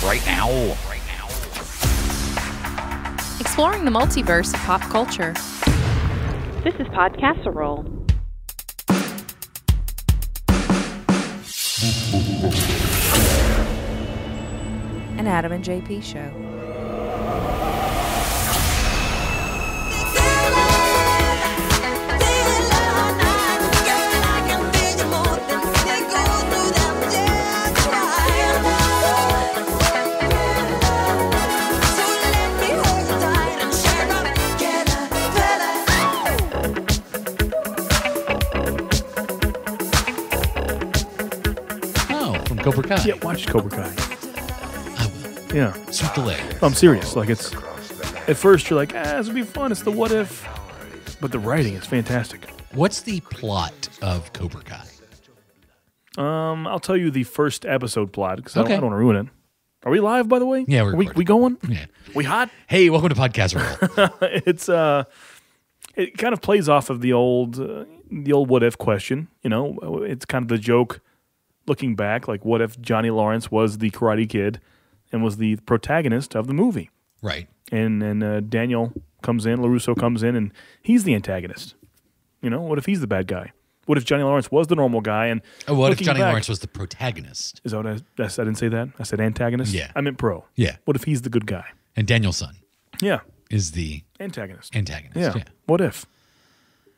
right now. Exploring the multiverse of pop culture. This is Podcasserole. An Adam and JP show. Cobra Kai. Yeah, watch Cobra Kai. I will. Yeah. Sweep the leg. I'm serious. Like, it's... At first, you're like, this would be fun. It's the what if. But the writing is fantastic. What's the plot of Cobra Kai? I'll tell you the first episode plot, because I Okay. don't want to ruin it. Are we live, by the way? Yeah, we're Are we recording. going? Yeah. We hot? Hey, welcome to Podcasserole. It's it kind of plays off of the old what if question. You know, it's kind of the joke looking back, like what if Johnny Lawrence was the Karate Kid and was the protagonist of the movie? Right. And Daniel comes in, LaRusso comes in, and he's the antagonist. You know, what if he's the bad guy? What if Johnny Lawrence was the normal guy? And What if looking Johnny back- Lawrence was the protagonist? Is that what I didn't say that? I said antagonist? Yeah. I meant pro. Yeah. What if he's the good guy? And Daniel's son Yeah. is the Antagonist. antagonist. Yeah. What if?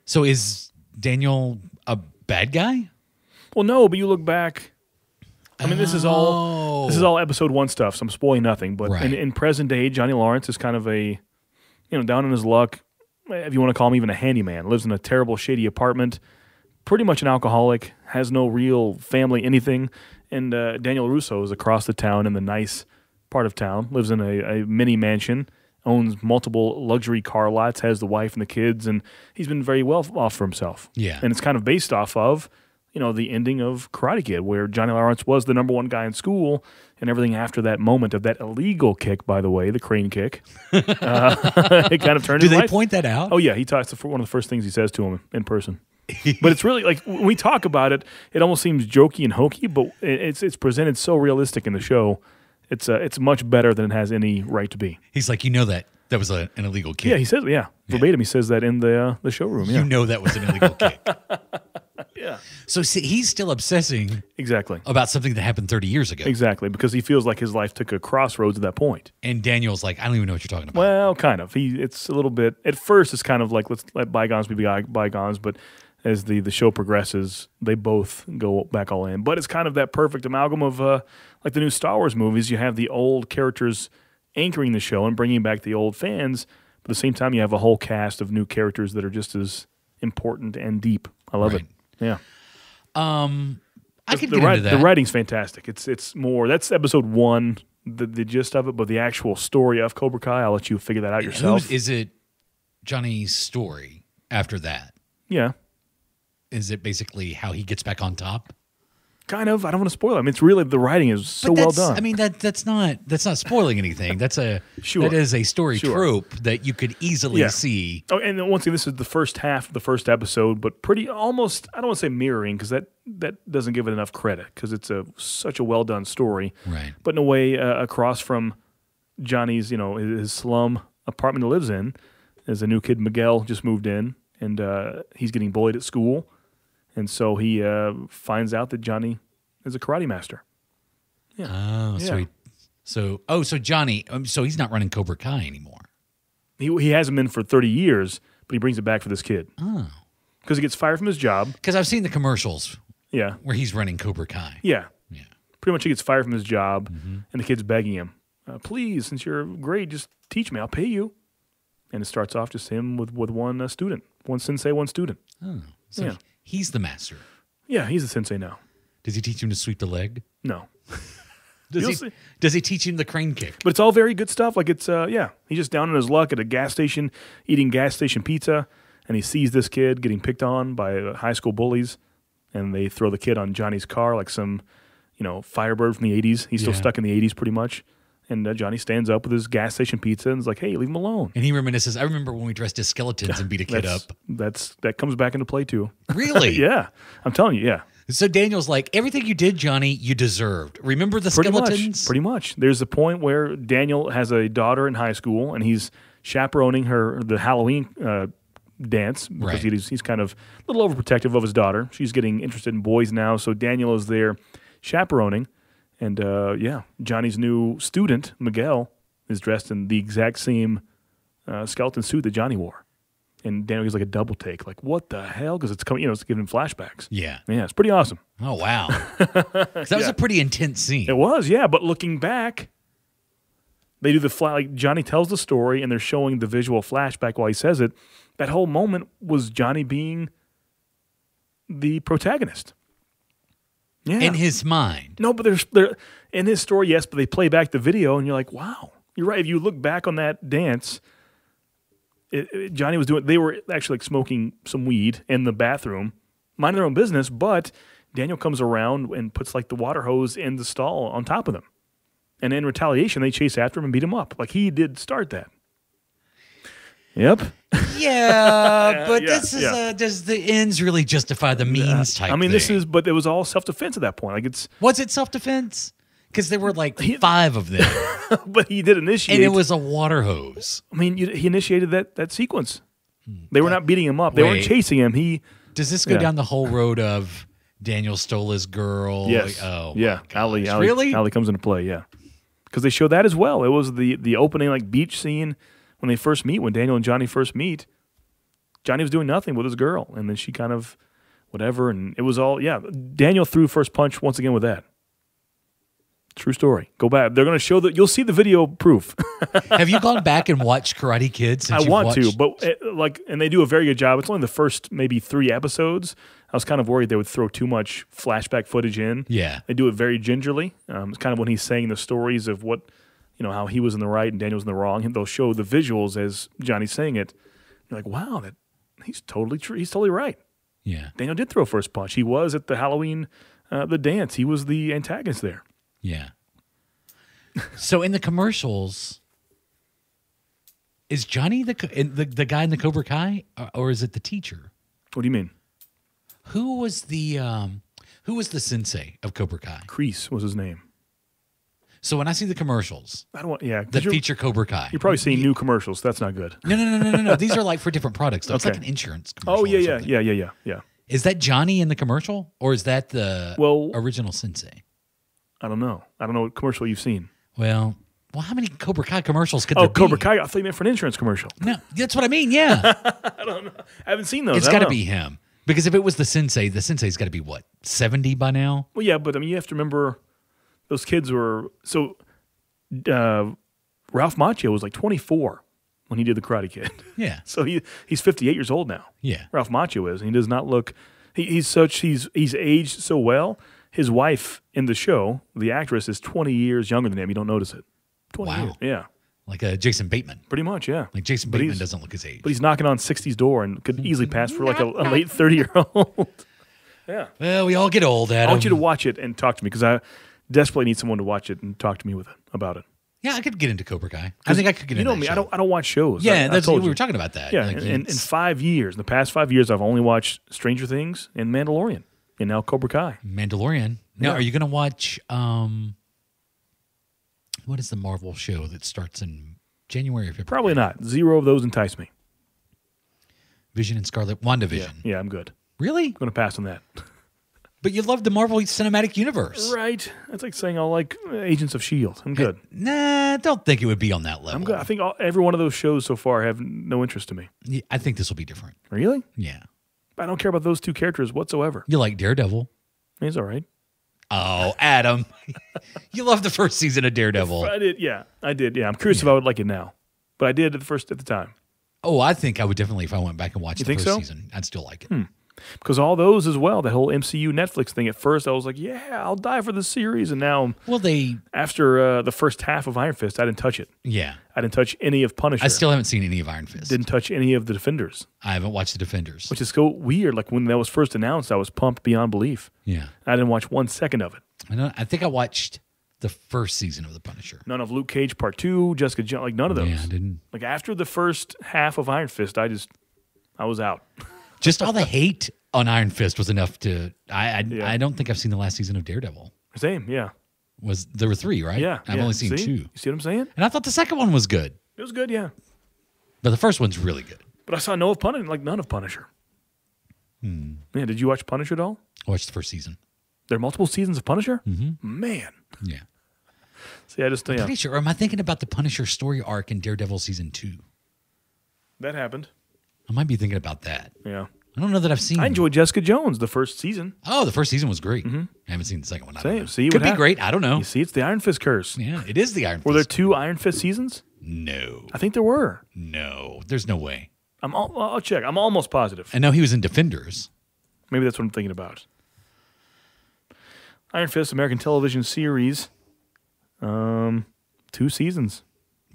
So is Daniel a bad guy? Well, no, but you look back. I mean, this is all episode 1 stuff, so I'm spoiling nothing. But Right. in present day, Johnny Lawrence is kind of a, down in his luck, if you want to call him even a handyman, lives in a terrible, shady apartment, pretty much an alcoholic, has no real family, anything. And Daniel Russo is across the town in the nice part of town, lives in a mini mansion, owns multiple luxury car lots, has the wife and the kids, and he's been very well off for himself. Yeah. And it's kind of based off of, the ending of Karate Kid, where Johnny Lawrence was the number one guy in school, and everything after that moment of that illegal kick, by the way, the crane kick, it kind of turned Do his they life. point that out? Oh, yeah, he talks. One of the first things he says to him in person. But it's really, like, when we talk about it, it almost seems jokey and hokey, but it's presented so realistic in the show. It's much better than it has any right to be. He's like, that was an illegal kick. Yeah, he says, verbatim, he says that in the showroom. Yeah, That was an illegal kick. yeah, So see, he's still obsessing exactly. about something that happened 30 years ago. Exactly, because he feels like his life took a crossroads at that point. And Daniel's like, I don't even know what you're talking about. Well, kind of. It's a little bit. At first, it's kind of like let's let bygones be bygones. But as the show progresses, they both go back all in. But it's kind of that perfect amalgam of like the new Star Wars movies. You have the old characters anchoring the show and bringing back the old fans. But at the same time, you have a whole cast of new characters that are just as important and deep. I love it. Yeah. I could the get into that. The writing's fantastic. It's more. That's episode 1, the gist of it. But the actual story of Cobra Kai, I'll let you figure that out yourself. Is it Johnny's story after that? Yeah. Is it basically how he gets back on top? Kind of. I don't want to spoil it. I mean, it's really, the writing is so well done. I mean, that's not spoiling anything. That is a story trope that you could easily see. Oh, and then once again, this is the first half of the first episode, but pretty almost, I don't want to say mirroring, because that doesn't give it enough credit, because it's such a well done story. Right. But in a way, across from Johnny's, his slum apartment he lives in, there's a new kid, Miguel, just moved in, and he's getting bullied at school. And so he finds out that Johnny is a karate master. Yeah. Oh, Yeah. so Johnny, so he's not running Cobra Kai anymore. He hasn't been for 30 years, but he brings it back for this kid. Oh. Because he gets fired from his job. Because I've seen the commercials Yeah. where he's running Cobra Kai. Yeah. Yeah. Pretty much he gets fired from his job, and the kid's begging him, please, since you're great, just teach me. I'll pay you. And it starts off just him with one student. One sensei, one student. Oh. So Yeah. he's the master. Yeah, he's a sensei now. Does he teach him to sweep the leg? No. Does he teach him the crane kick? But it's all very good stuff. Like he's just down on his luck at a gas station, eating gas station pizza, and he sees this kid getting picked on by high school bullies, and they throw the kid on Johnny's car like some, Firebird from the 80s. He's still stuck in the 80s pretty much. And Johnny stands up with his gas station pizza and is like, hey, leave him alone. And he reminisces, I remember when we dressed as skeletons and beat a kid up. That comes back into play too. Really? Yeah. I'm telling you, yeah. So Daniel's like, everything you did, Johnny, you deserved. Remember the skeletons? Pretty much. There's a point where Daniel has a daughter in high school, and he's chaperoning the Halloween dance because he's kind of a little overprotective of his daughter. She's getting interested in boys now, so Daniel is there chaperoning. And, Johnny's new student, Miguel, is dressed in the exact same skeleton suit that Johnny wore. And Daniel gives like a double take, like, what the hell? Because it's coming, it's giving him flashbacks. Yeah. Yeah, it's pretty awesome. Oh, wow. That was a pretty intense scene. It was, yeah. But looking back, they do like Johnny tells the story and they're showing the visual flashback while he says it. That whole moment was Johnny being the protagonist. Yeah. In his mind. No, but they're in his story, yes, but they play back the video and you're like, wow. You're right. If you look back on that dance, Johnny was doing, they were actually like smoking some weed in the bathroom, minding their own business, but Daniel comes around and puts like the water hose in the stall on top of them. And in retaliation, they chase after him and beat him up. Like he did start that. Yep. Yeah, but this is does the ends really justify the means type thing? But it was all self-defense at that point. Like was it self-defense? Because there were like 5 of them. But he did initiate. And it was a water hose. I mean, he initiated that sequence. They were not beating him up. They weren't chasing him. Does this go down the whole road of Daniel stole his girl? Yes. Allie really? Allie comes into play, yeah. Because they show that as well. It was the opening like beach scene when they first meet, when Daniel and Johnny first meet. Johnny was doing nothing with his girl. And then she kind of whatever. And it was all, Daniel threw first punch once again with that. True story. Go back. They're going to show that. You'll see the video proof. Have you gone back and watched Karate Kid? I want to, but and they do a very good job. It's only the first maybe 3 episodes. I was kind of worried they would throw too much flashback footage in. Yeah, they do it very gingerly. It's kind of when he's saying the stories of what how he was in the right and Daniel was in the wrong. And they'll show the visuals as Johnny's saying it. You're like, wow, that he's totally true. He's totally right. Yeah, Daniel did throw first punch. He was at the Halloween the dance. He was the antagonist there. Yeah. So in the commercials, is Johnny the guy in the Cobra Kai, or is it the teacher? What do you mean? Who was the sensei of Cobra Kai? Kreese was his name. So when I see the commercials, that feature Cobra Kai, you're probably seeing new commercials. That's not good. No. These are like for different products. Though. It's like an insurance commercial. Oh yeah. Is that Johnny in the commercial, or is that the original sensei? I don't know. I don't know what commercial you've seen. Well, how many Cobra Kai commercials could there be? Cobra Kai. I thought you meant for an insurance commercial. No, that's what I mean. Yeah. I don't know. I haven't seen those. It's got to be him. Because if it was the sensei's got to be what, 70 by now? Well, yeah, but I mean, you have to remember those kids were so. Ralph Macchio was like 24 when he did the Karate Kid. Yeah. So he's 58 years old now. Yeah. Ralph Macchio is, and he does not look. He's aged so well. His wife in the show, the actress, is 20 years younger than him. You don't notice it. 20 years. Yeah. Like Jason Bateman. Pretty much, yeah. Like Jason Bateman doesn't look his age. But he's knocking on 60's door and could easily pass for like a late 30-year-old. Yeah. Well, we all get old, Adam. I want you to watch it and talk to me because I desperately need someone to watch it and talk to me about it. Yeah, I could get into Cobra Kai. I think I could get into me. I don't watch shows. Yeah, we were talking about that. Yeah, in 5 years, in the past 5 years, I've only watched Stranger Things and Mandalorian. And now Cobra Kai. Mandalorian. Now, are you going to watch, what is the Marvel show that starts in January or February? Probably not. 0 of those entice me. Vision and WandaVision. Yeah, I'm good. Really? I'm going to pass on that. But you love the Marvel Cinematic Universe. Right. That's like saying I like Agents of S.H.I.E.L.D. I'm good. Nah, don't think it would be on that level. I'm good. I think every one of those shows so far have no interest to me. Yeah, I think this will be different. Really? Yeah. I don't care about those 2 characters whatsoever. You like Daredevil? He's all right. Oh, Adam. You loved the first season of Daredevil. I did, yeah. I'm curious if I would like it now. But I did at the time. Oh, I think I would definitely if I went back and watched the first season. I'd still like it. Because all those as well, the whole MCU Netflix thing, at first I was like, yeah, I'll die for the series. And now, after the first half of Iron Fist, I didn't touch it. Yeah. I didn't touch any of Punisher. I still haven't seen any of Iron Fist. Didn't touch any of the Defenders. I haven't watched the Defenders. Which is so weird. Like when that was first announced, I was pumped beyond belief. Yeah. I didn't watch 1 second of it. I think I watched the first season of The Punisher. None of Luke Cage Part 2, Jessica Jones, like none of those. Yeah, I didn't. Like after the first half of Iron Fist, I was out. Just all the hate on Iron Fist was enough to. I don't think I've seen the last season of Daredevil. Same, yeah. There were 3, right? Yeah. I've only seen 2. You see what I'm saying? And I thought the second one was good. It was good, yeah. But the first one's really good. But I saw none of Punisher. Yeah, did you watch Punisher at all? I watched the first season. There are multiple seasons of Punisher? Mm-hmm. Man. Yeah. See, I'm pretty sure. Or am I thinking about the Punisher story arc in Daredevil season 2? That happened. I might be thinking about that. Yeah. I don't know that I've seen. I enjoyed Jessica Jones, the first season. Oh, the first season was great. I haven't seen the second one. I don't know. See, could be great. I don't know. You see, it's the Iron Fist curse. Yeah, it is the Iron Fist. Were there 2 Iron Fist seasons? No. I think there were. No, there's no way. I'll check. I'm almost positive. I know he was in Defenders. Maybe that's what I'm thinking about. Iron Fist American television series. 2 seasons.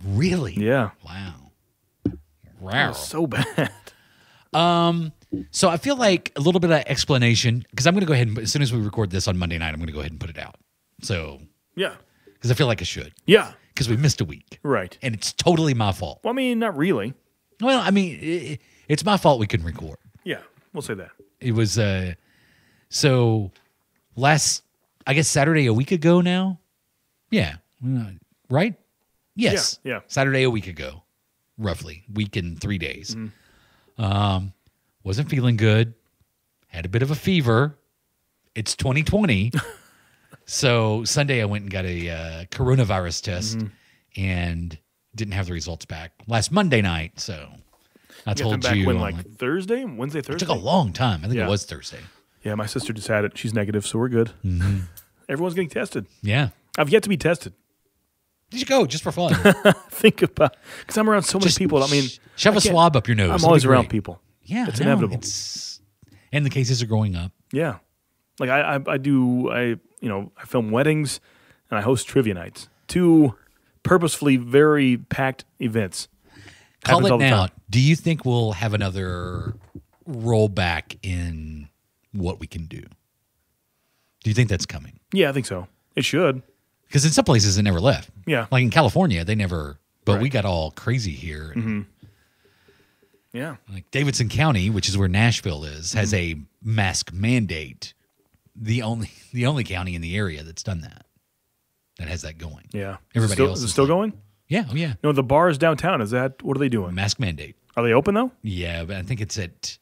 Really? Yeah. Wow. That was so bad. So I feel like a little bit of explanation, because I'm going to go ahead and, as soon as we record this on Monday night, I'm going to go ahead and put it out. So, yeah. Because I feel like I should. Yeah. Because we missed a week. Right. And it's totally my fault. Well, I mean, not really. Well, I mean, it's my fault we couldn't record. Yeah, we'll say that. It was, so last, I guess Saturday a week ago now? Yeah. Right? Yes. Yeah. Saturday a week ago, roughly. Week and 3 days. Wasn't feeling good. Had a bit of a fever. It's 2020. So Sunday I went and got a coronavirus test and didn't have the results back last Monday night. So I told you. When, Thursday? Wednesday, Thursday? It took a long time. I think it was Thursday. Yeah, my sister just had it. She's negative, so we're good. Everyone's getting tested. Yeah. I've yet to be tested. You should go just for fun. Think about, because I'm around so many people. I mean, shove a swab up your nose. I'm always around people. Yeah, it's inevitable. And the cases are going up. Yeah, like I film weddings and I host trivia nights. 2 purposefully very packed events. Call it now. Do you think we'll have another rollback in what we can do? Do you think that's coming? Yeah, I think so. It should. Because in some places it never left. Yeah. Like in California, they never, but we got all crazy here. Yeah. Like Davidson County, which is where Nashville is, has a mask mandate. The only county in the area that's done that has that going. Yeah. Everybody else is it still going? Yeah. Oh, yeah. No, the bars downtown, what are they doing? Mask mandate. Are they open though? Yeah, but I think it's at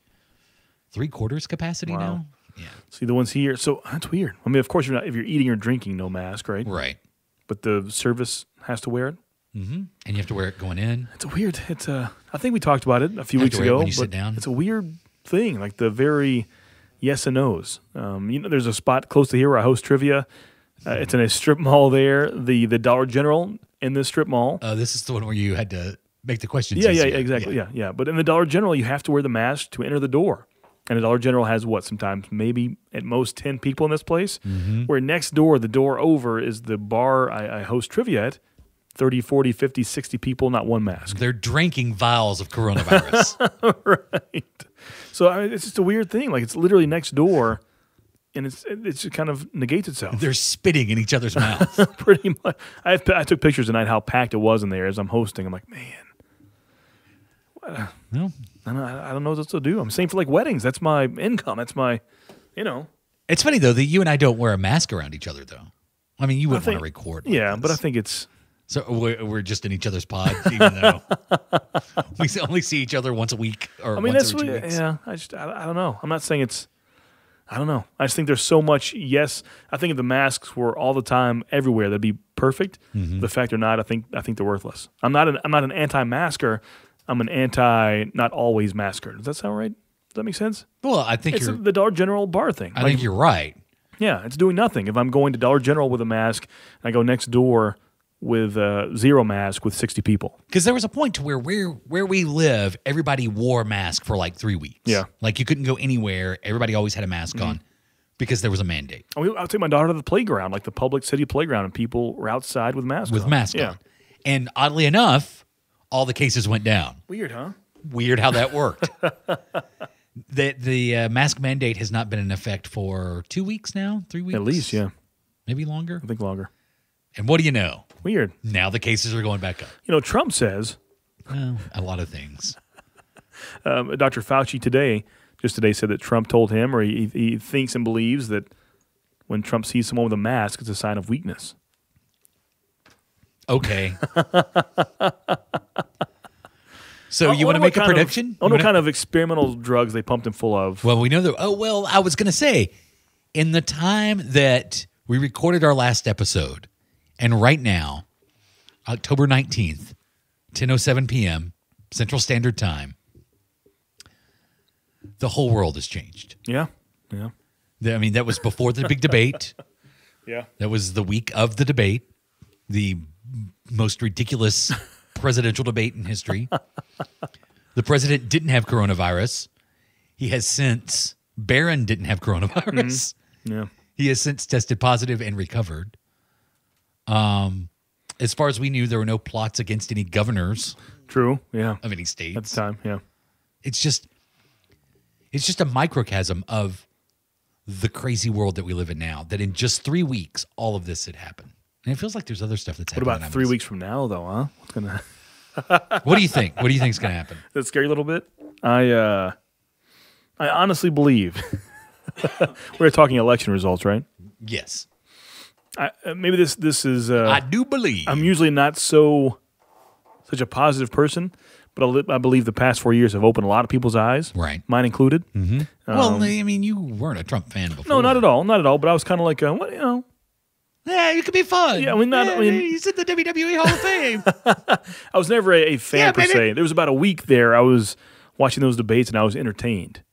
3/4 capacity now. Yeah. See, the ones here, so that's weird. I mean, of course, if you're eating or drinking, no mask, right? Right. But the service has to wear it. And you have to wear it going in. It's weird. I think we talked about it a few weeks ago. When you sit down. It's a weird thing, like the very yes and no's. There's a spot close to here where I host trivia. It's in a strip mall there, the Dollar General in this strip mall. This is the one where you had to make the questions Yeah, easier. exactly. Yeah. But in the Dollar General, you have to wear the mask to enter the door. And the Dollar General has sometimes maybe at most 10 people in this place. Where next door, the door over, is the bar I host trivia at. 30, 40, 50, 60 people, not one mask. They're drinking vials of coronavirus. Right. So it's just a weird thing. Like, it's literally next door, and it just kind of negates itself. They're spitting in each other's mouths. Pretty much. I took pictures tonight how packed it was in there as I'm hosting. I'm like, man. No. I don't know what else to do. I'm saying for like weddings. That's my income. That's my, It's funny, though, that you and I don't wear a mask around each other, though. I mean, you wouldn't want to record. Yeah, but I think it's... So we're just in each other's pods, even though we only see each other once a week or once every 2 weeks. Yeah, I don't know. I'm not saying it's... I don't know. I just think there's so much... Yes, I think if the masks were all the time everywhere, that'd be perfect. The fact they're not, I think they're worthless. I'm not an anti-masker. I'm an not always masker. Does that sound right? Does that make sense? Well, I think it's the Dollar General bar thing. I think you're right. Yeah, it's doing nothing. If I'm going to Dollar General with a mask, and I go next door with 0 mask with 60 people. Because there was a point to where we live, everybody wore a mask for like 3 weeks. Yeah. Like you couldn't go anywhere. Everybody always had a mask on because there was a mandate. I'll take my daughter to the playground, like the public city playground, and people were outside with masks on. With masks on. And oddly enough, all the cases went down. Weird, huh? Weird how that worked. The mask mandate has not been in effect for 2 weeks now, 3 weeks? At least, yeah. Maybe longer? I think longer. And what do you know? Weird. Now the cases are going back up. Trump says... Well, a lot of things. Dr. Fauci today just today said that Trump told him, or he thinks and believes that when Trump sees someone with a mask, it's a sign of weakness. Okay. So you want to make a prediction? What kind of experimental drugs they pumped him full of? Well, we know that. Oh, well, I was going to say, in the time that we recorded our last episode, and right now, October 19th, 10:07 p.m., Central Standard Time, the whole world has changed. Yeah. I mean, that was before the big debate. Yeah. That was the week of the debate, the most ridiculous presidential debate in history. The president didn't have coronavirus. He has since. Barron didn't have coronavirus. Yeah. He has since tested positive and recovered. As far as we knew, there were no plots against any governors. True. Yeah. Of any states at the time. Yeah. It's just a microcosm of the crazy world that we live in now. That in just 3 weeks, all of this had happened. And it feels like there's other stuff that's happening. What about 3 weeks from now, though? Huh? What's gonna? What do you think? What do you think is going to happen? Does that scare you a little bit? I honestly believe we're talking election results, right? Yes. Maybe this is. I do believe. I'm usually not such a positive person, but I believe the past 4 years have opened a lot of people's eyes, right? Mine included. Mm-hmm. Well, I mean, you weren't a Trump fan before. No, not at all. But I was kind of like, what, you know. Yeah, you could be fun. Yeah, I mean, he's in the WWE Hall of Fame. I was never a fan per se. There was about a week there I was watching those debates and I was entertained,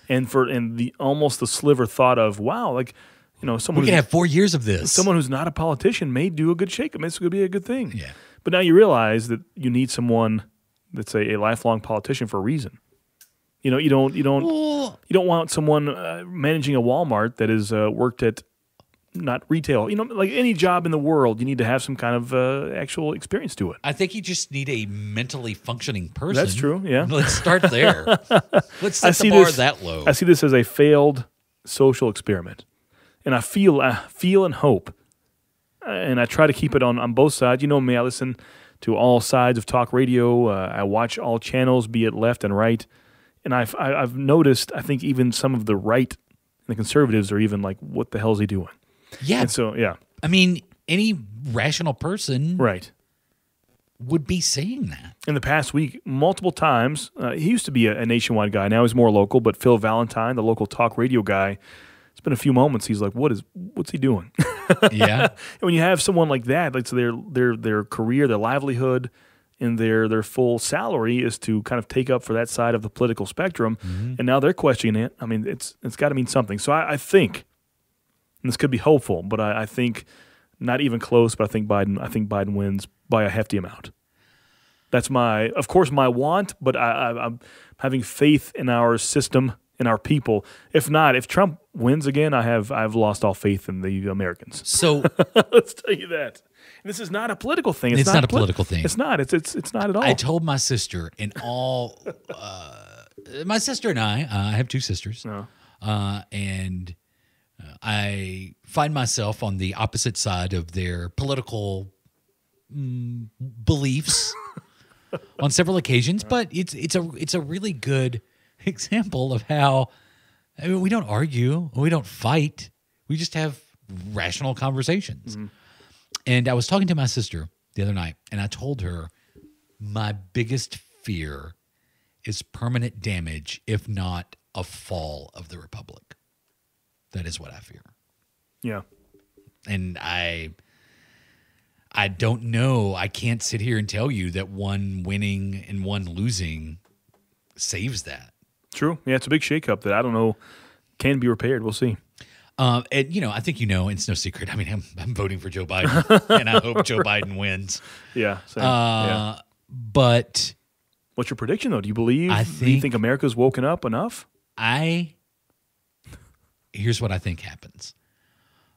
and the almost the sliver thought of, wow, like, you know, someone we can have 4 years of this. Someone who's not a politician may do a good shake-up. This could be a good thing. Yeah. But now you realize that you need someone that's a lifelong politician for a reason. You know, you don't want someone managing a Walmart that has worked at not retail. You know, like any job in the world, you need to have some kind of actual experience to it. I think you just need a mentally functioning person. That's true. Yeah. Let's start there. Let's set the bar that low. I see this as a failed social experiment, and I feel and hope, and I try to keep it on both sides. You know me, I listen to all sides of talk radio. I watch all channels, be it left and right, and I've noticed. I think even some of the right and the conservatives are even like, "What the hell is he doing?" Yeah. And so, yeah. I mean, any rational person right. would be saying that. In the past week, multiple times, he used to be a nationwide guy. Now he's more local, but Phil Valentine, the local talk radio guy, it's been a few moments. He's like, what's he doing? Yeah. And when you have someone like that, like, so their career, their livelihood, and their full salary is to kind of take up for that side of the political spectrum, and now they're questioning it. I mean, it's got to mean something. So I think, and this could be hopeful, but I think not even close. But I think Biden wins by a hefty amount. That's of course, my want. But I'm having faith in our system, in our people. If not, if Trump wins again, I've lost all faith in the Americans. So let's tell you that. And this is not a political thing. It's not a political thing. It's not. It's not at all. I told my sister my sister and I have two sisters, and I find myself on the opposite side of their political beliefs on several occasions. But it's a really good example of how, I mean, we don't argue, we don't fight, we just have rational conversations. Mm-hmm. And I was talking to my sister the other night, and I told her my biggest fear is permanent damage, if not a fall of the republic. That is what I fear. Yeah. And I don't know. I can't sit here and tell you that one winning and one losing saves that. True. Yeah, it's a big shakeup that I don't know can be repaired. We'll see. And I think it's no secret. I mean, I'm voting for Joe Biden, and I hope Joe Biden wins. Yeah. Same. Yeah. But what's your prediction, though? Do you think America's woken up enough? Here's what I think happens.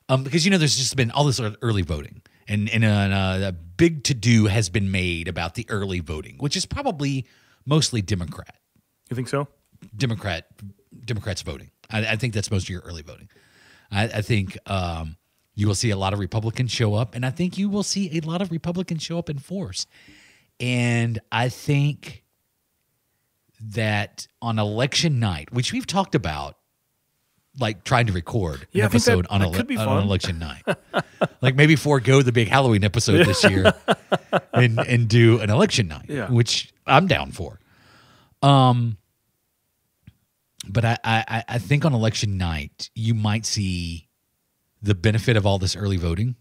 Because there's just been all this early voting, and a big to-do has been made about the early voting, which is probably mostly Democrat. You think so? Democrats voting. I think that's most of your early voting. I think you will see a lot of Republicans show up, and I think you will see a lot of Republicans show up in force. And I think that on election night, which we've talked about, like trying to record Yeah, an I think episode that could be on fun. election night, like maybe forego the big Halloween episode this year and do an election night, which I'm down for. But I think on election night you might see the benefit of all this early voting,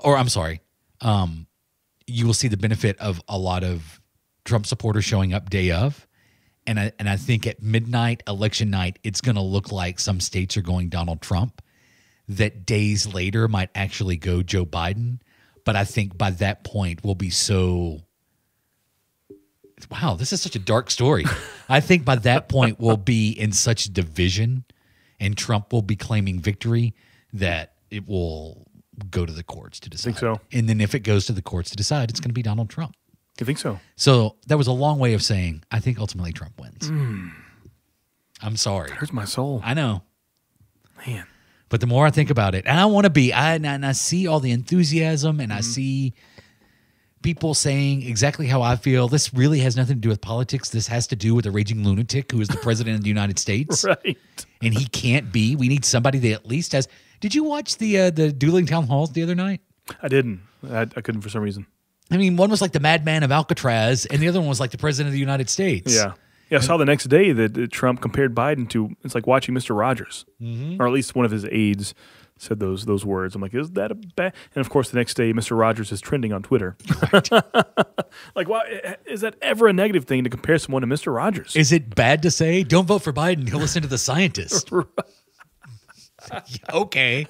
or I'm sorry, you will see the benefit of a lot of Trump supporters showing up day of. And I think at midnight, election night, it's going to look like some states are going Donald Trump, that days later might actually go Joe Biden. But I think by that point, we'll be so, wow, this is such a dark story. I think by that point, we'll be in such division and Trump will be claiming victory that it will go to the courts to decide. I think so. And then if it goes to the courts to decide, it's going to be Donald Trump. I think so. So that was a long way of saying I think ultimately Trump wins. I'm sorry. It hurts my soul. I know. Man. But the more I think about it, and I want to be, and I see all the enthusiasm and I see people saying exactly how I feel. This really has nothing to do with politics. This has to do with a raging lunatic who is the president of the United States. Right. And he can't be. We need somebody that at least has. Did you watch the dueling town halls the other night? I didn't. I couldn't for some reason. I mean, one was like the madman of Alcatraz, and the other one was like the president of the United States. Yeah. Yeah, I saw the next day that Trump compared Biden to, it's like watching Mr. Rogers. Or at least one of his aides said those words. I'm like, is that a bad? And of course, the next day, Mr. Rogers is trending on Twitter. Like, why is that ever a negative thing to compare someone to Mr. Rogers? Is it bad to say, don't vote for Biden, he'll listen to the scientist? Okay.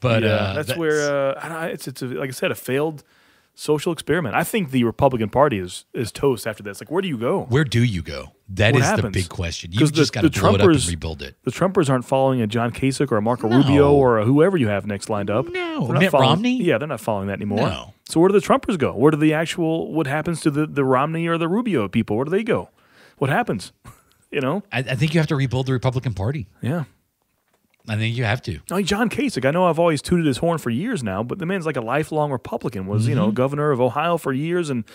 But that's where it's like I said, a failed social experiment. I think the Republican Party is toast after this. Like, where do you go? Where do you go? That What is happens? the big question. You've just got the to blow it up and Trumpers- rebuild it. The Trumpers aren't following a John Kasich or a Marco No. Rubio or a whoever you have next lined up. No. They're not Mitt following- Romney? Yeah, they're not following that anymore. No. So where do the Trumpers go? Where do the actual, what happens to the Romney or the Rubio people? Where do they go? What happens? You know? I think you have to rebuild the Republican Party. Yeah. I think you have to. Like John Kasich, I know I've always tooted his horn for years now, but the man's like a lifelong Republican, was, governor of Ohio for years, and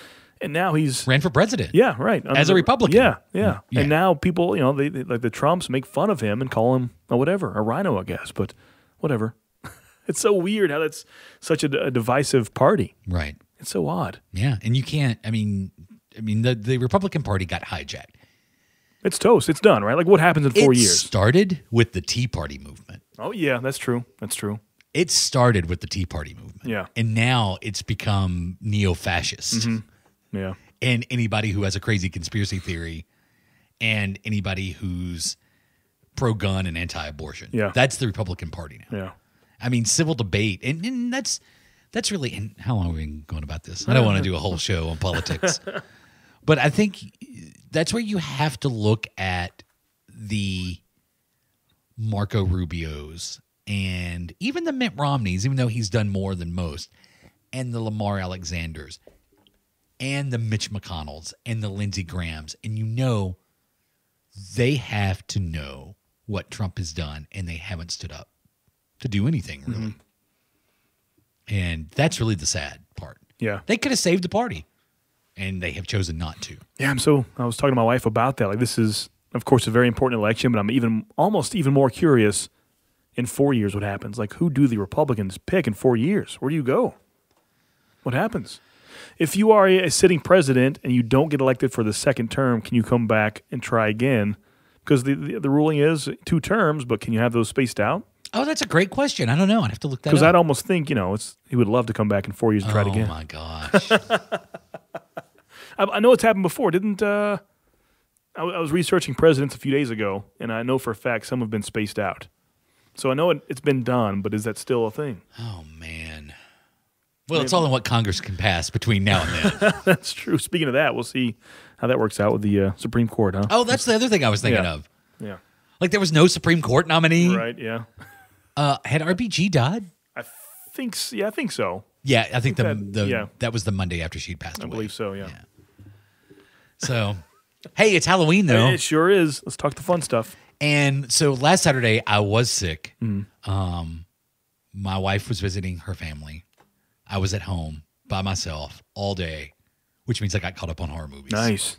now he's Ran for president. yeah, right. As a Republican. Yeah. Yeah. And now people, they like the Trumps make fun of him and call him a rhino, I guess, but whatever. It's so weird how that's such a divisive party. Right. It's so odd. Yeah. And you can't, the Republican Party got hijacked. It's toast. It's done, right? Like what happens in 4 It years? started with the Tea Party movement. Oh yeah, that's true. That's true. It started with the Tea Party movement. Yeah. And now it's become neo-fascist. Yeah. And anybody who has a crazy conspiracy theory and anybody who's pro-gun and anti-abortion. Yeah. That's the Republican Party now. Yeah. I mean, civil debate. And that's really, and how long have we been going about this? I don't want to do a whole show on politics. But I think that's where you have to look at the Marco Rubios and even the Mitt Romneys, even though he's done more than most, and the Lamar Alexanders and the Mitch McConnells and the Lindsey Grahams. And they have to know what Trump has done, and they haven't stood up to do anything, really. And that's really the sad part. Yeah. They could have saved the party, and they have chosen not to. Yeah, I was talking to my wife about that. Like, this is, of course, a very important election, but I'm almost even more curious in 4 years what happens. Like, who do the Republicans pick in 4 years? Where do you go? What happens? If you are a sitting president and you don't get elected for the second term, can you come back and try again? Because the ruling is 2 terms, but can you have those spaced out? Oh, that's a great question. I don't know. I'd have to look that up. Because I'd almost think, he would love to come back in 4 years and try it again. Oh, my gosh. I know it's happened before. I was researching presidents a few days ago, and I know for a fact some have been spaced out. So I know it's been done, but is that still a thing? Oh, man. Well, it's all in what Congress can pass between now and then. That's true. Speaking of that, we'll see how that works out with the Supreme Court, huh? Oh, that's the other thing I was thinking Yeah. of. Yeah. Like, there was no Supreme Court nominee. Right, yeah. Had RBG died? I think so. Yeah, I think that- that was the Monday after she'd passed away. I believe so, yeah. So, hey, it's Halloween, though. It sure is. Let's talk the fun stuff. And so last Saturday, I was sick. Mm-hmm. My wife was visiting her family. I was at home by myself all day which means I got caught up on horror movies. Nice.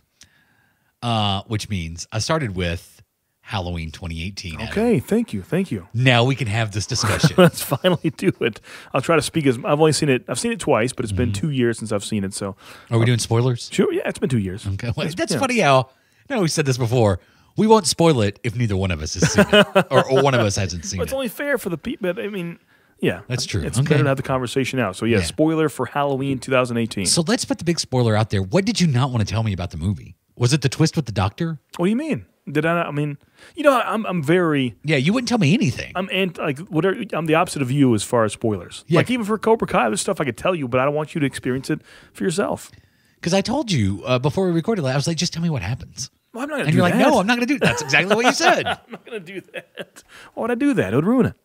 Which means I started with Halloween 2018. Okay, thank you. Now we can have this discussion. Let's finally do it. I'll try to speak as I've seen it twice, but it's been 2 years since I've seen it. So, Are we doing spoilers? sure, yeah, it's been 2 years. Okay. Well, that's funny how, we said this before. We won't spoil it if neither one of us has seen it, or one of us hasn't seen It's it. only fair for the people. I mean, yeah, That's true. It's Okay. better to have the conversation now. So, yeah, Yeah. spoiler for Halloween 2018. So let's put the big spoiler out there. What did you not want to tell me about the movie? Was it the twist with the doctor? What do you mean? Did I not? I mean, I'm very. Yeah, you wouldn't tell me anything. I'm the opposite of you as far as spoilers. Yeah. Like even for Cobra Kai, there's stuff I could tell you, but I don't want you to experience it for yourself. Because I told you before we recorded, I was like, just tell me what happens. Well, I'm not going to And do you're that. like, no, I'm not going to do that. That's exactly what you said. I'm not going to do that. Why would I do that? It would ruin it.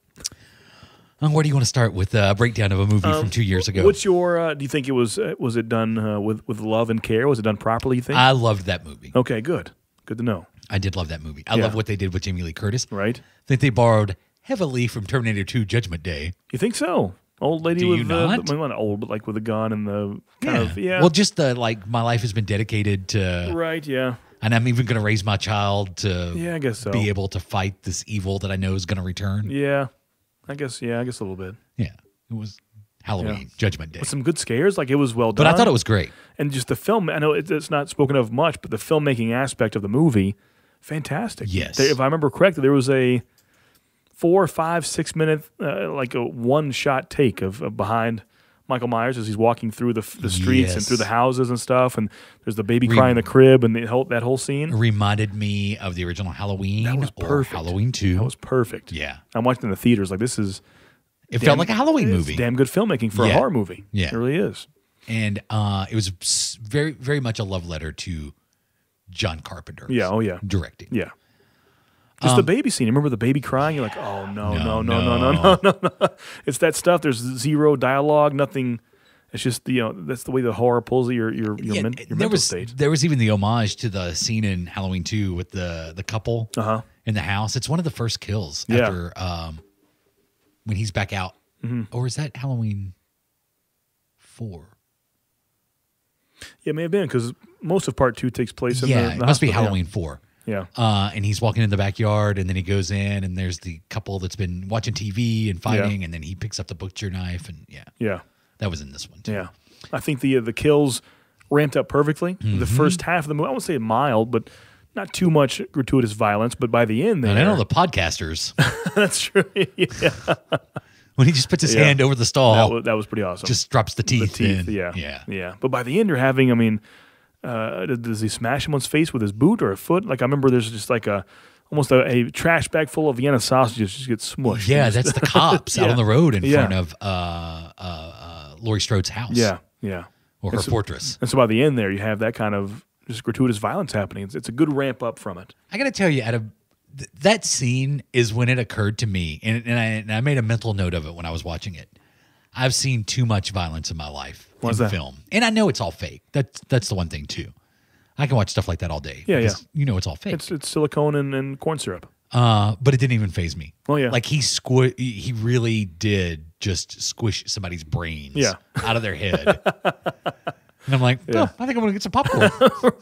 Where do you want to start with a breakdown of a movie from 2 years ago? What's your? Do you think it was it done with love and care? Was it done properly? You think? I loved that movie. Okay, good to know. I did love that movie. I Yeah. love what they did with Jamie Lee Curtis. Right? I think they borrowed heavily from Terminator 2 Judgment Day. You think so? Old lady Do with you not? not old, but like with a gun and the kind of Well, just the my life has been dedicated to, right, yeah, and I'm even going to raise my child to yeah, I guess so. be able to fight this evil that I know is going to return. Yeah, I guess a little bit. Yeah. It was Halloween, Judgment Day. With some good scares, like it was well done. But I thought it was great. And just the film, I know it's not spoken of much, but the filmmaking aspect of the movie, fantastic. Yes. If I remember correctly, there was a 4, 5, 6 minute, like a one-shot take of behind Michael Myers as he's walking through the streets and Yes. through the houses and stuff, and there's the baby crying in the crib and that whole scene. It reminded me of the original Halloween That was or perfect. Halloween 2. That was perfect. Yeah. I'm watching in the theaters like this is It felt like a Halloween it's movie. damn good filmmaking for a Yeah. horror movie. Yeah. It really is. And it was very, very much a love letter to John Carpenter's Yeah, oh yeah. directing. Yeah. Just the baby scene. Remember the baby crying? You're like, oh, no. It's that stuff. There's zero dialogue, nothing. It's just, that's the way the horror pulls your Yeah, mental state. There was even the homage to the scene in Halloween 2 with the couple in the house. It's one of the first kills Yeah. after when he's back out. Or is that Halloween 4? Yeah, it may have been because most of part 2 takes place in Yeah, the it must be hospital. Halloween 4. Yeah. And he's walking in the backyard, and then he goes in, and there's the couple that's been watching TV and fighting, and then he picks up the butcher knife, and Yeah. that was in this one too. Yeah. I think the kills ramped up perfectly. Mm-hmm. The first half of the movie, I won't say mild, but not too much gratuitous violence. But by the end, And I know the podcasters that's true. Yeah. when he just puts his Yeah. hand over the stall, That was pretty awesome. just drops the teeth. in. yeah. But by the end, you're having. I mean, does he smash someone's face with his boot or a foot? Like I remember, there's just like almost a trash bag full of Vienna sausages just gets smushed. Yeah, that's the cops out Yeah. on the road in Yeah. front of Laurie Strode's house. Yeah. Or her fortress. And so by the end, there you have that kind of just gratuitous violence happening. It's a good ramp up from it. I got to tell you, that scene is when it occurred to me, and I made a mental note of it when I was watching it. I've seen too much violence in my life Why's in that? film, and I know it's all fake. That's the one thing too. I can watch stuff like that all day. Yeah, because you know it's all fake. It's silicone and corn syrup. But it didn't even faze me. Oh, yeah. like he really did just squish somebody's brains Yeah. out of their head. And I'm like, oh, I think I'm gonna get some popcorn.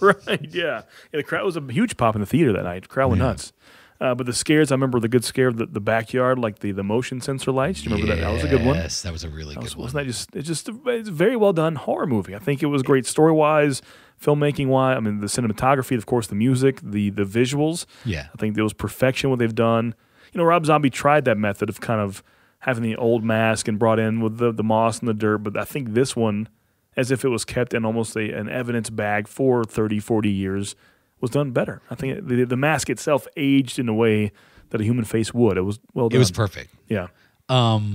Right, yeah. The crowd was a huge pop in the theater that night. The crowd went nuts. But the scares, I remember the good scare of the backyard, like the motion sensor lights. Do you remember that? That was a good one. Yes, that was a really good one. Wasn't that it's a very well done horror movie. I think it was great story wise, filmmaking wise. I mean, the cinematography, of course, the music, the visuals. Yeah. I think it was perfection what they've done. Rob Zombie tried that method of kind of having the old mask and brought in with the moss and the dirt. But I think this one, as if it was kept in almost an evidence bag for 30, 40 years, was done better. I think the mask itself aged in a way that a human face would. It was well done. It was perfect. Yeah. I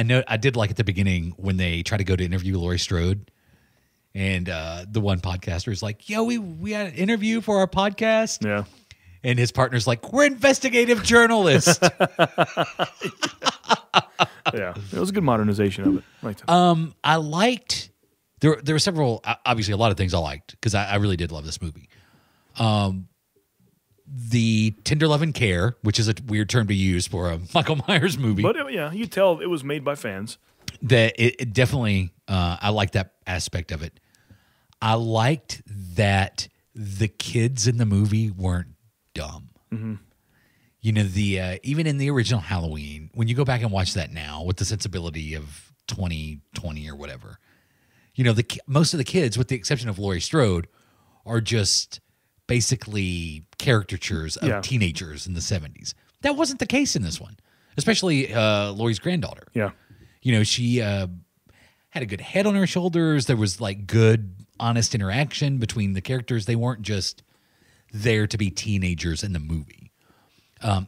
know I did like at the beginning when they try to go to interview Laurie Strode, and the one podcaster is like, "Yo, we had an interview for our podcast." Yeah. And his partner's like, "We're investigative journalists." Yeah. It was a good modernization of it. I liked it. I liked there were several, obviously a lot of things I liked because I really did love this movie. The tender love and care, which is a weird term to use for a Michael Myers movie, But you tell it was made by fans. that it definitely I like that aspect of it. I liked that the kids in the movie weren't dumb. Mm-hmm. You know, the even in the original Halloween, when you go back and watch that now with the sensibility of 2020 or whatever, you know, most of the kids, with the exception of Laurie Strode, are just basically caricatures of teenagers in the 70s. That wasn't the case in this one, especially Laurie's granddaughter. Yeah. You know, she had a good head on her shoulders. There was like good, honest interaction between the characters. They weren't just there to be teenagers in the movie.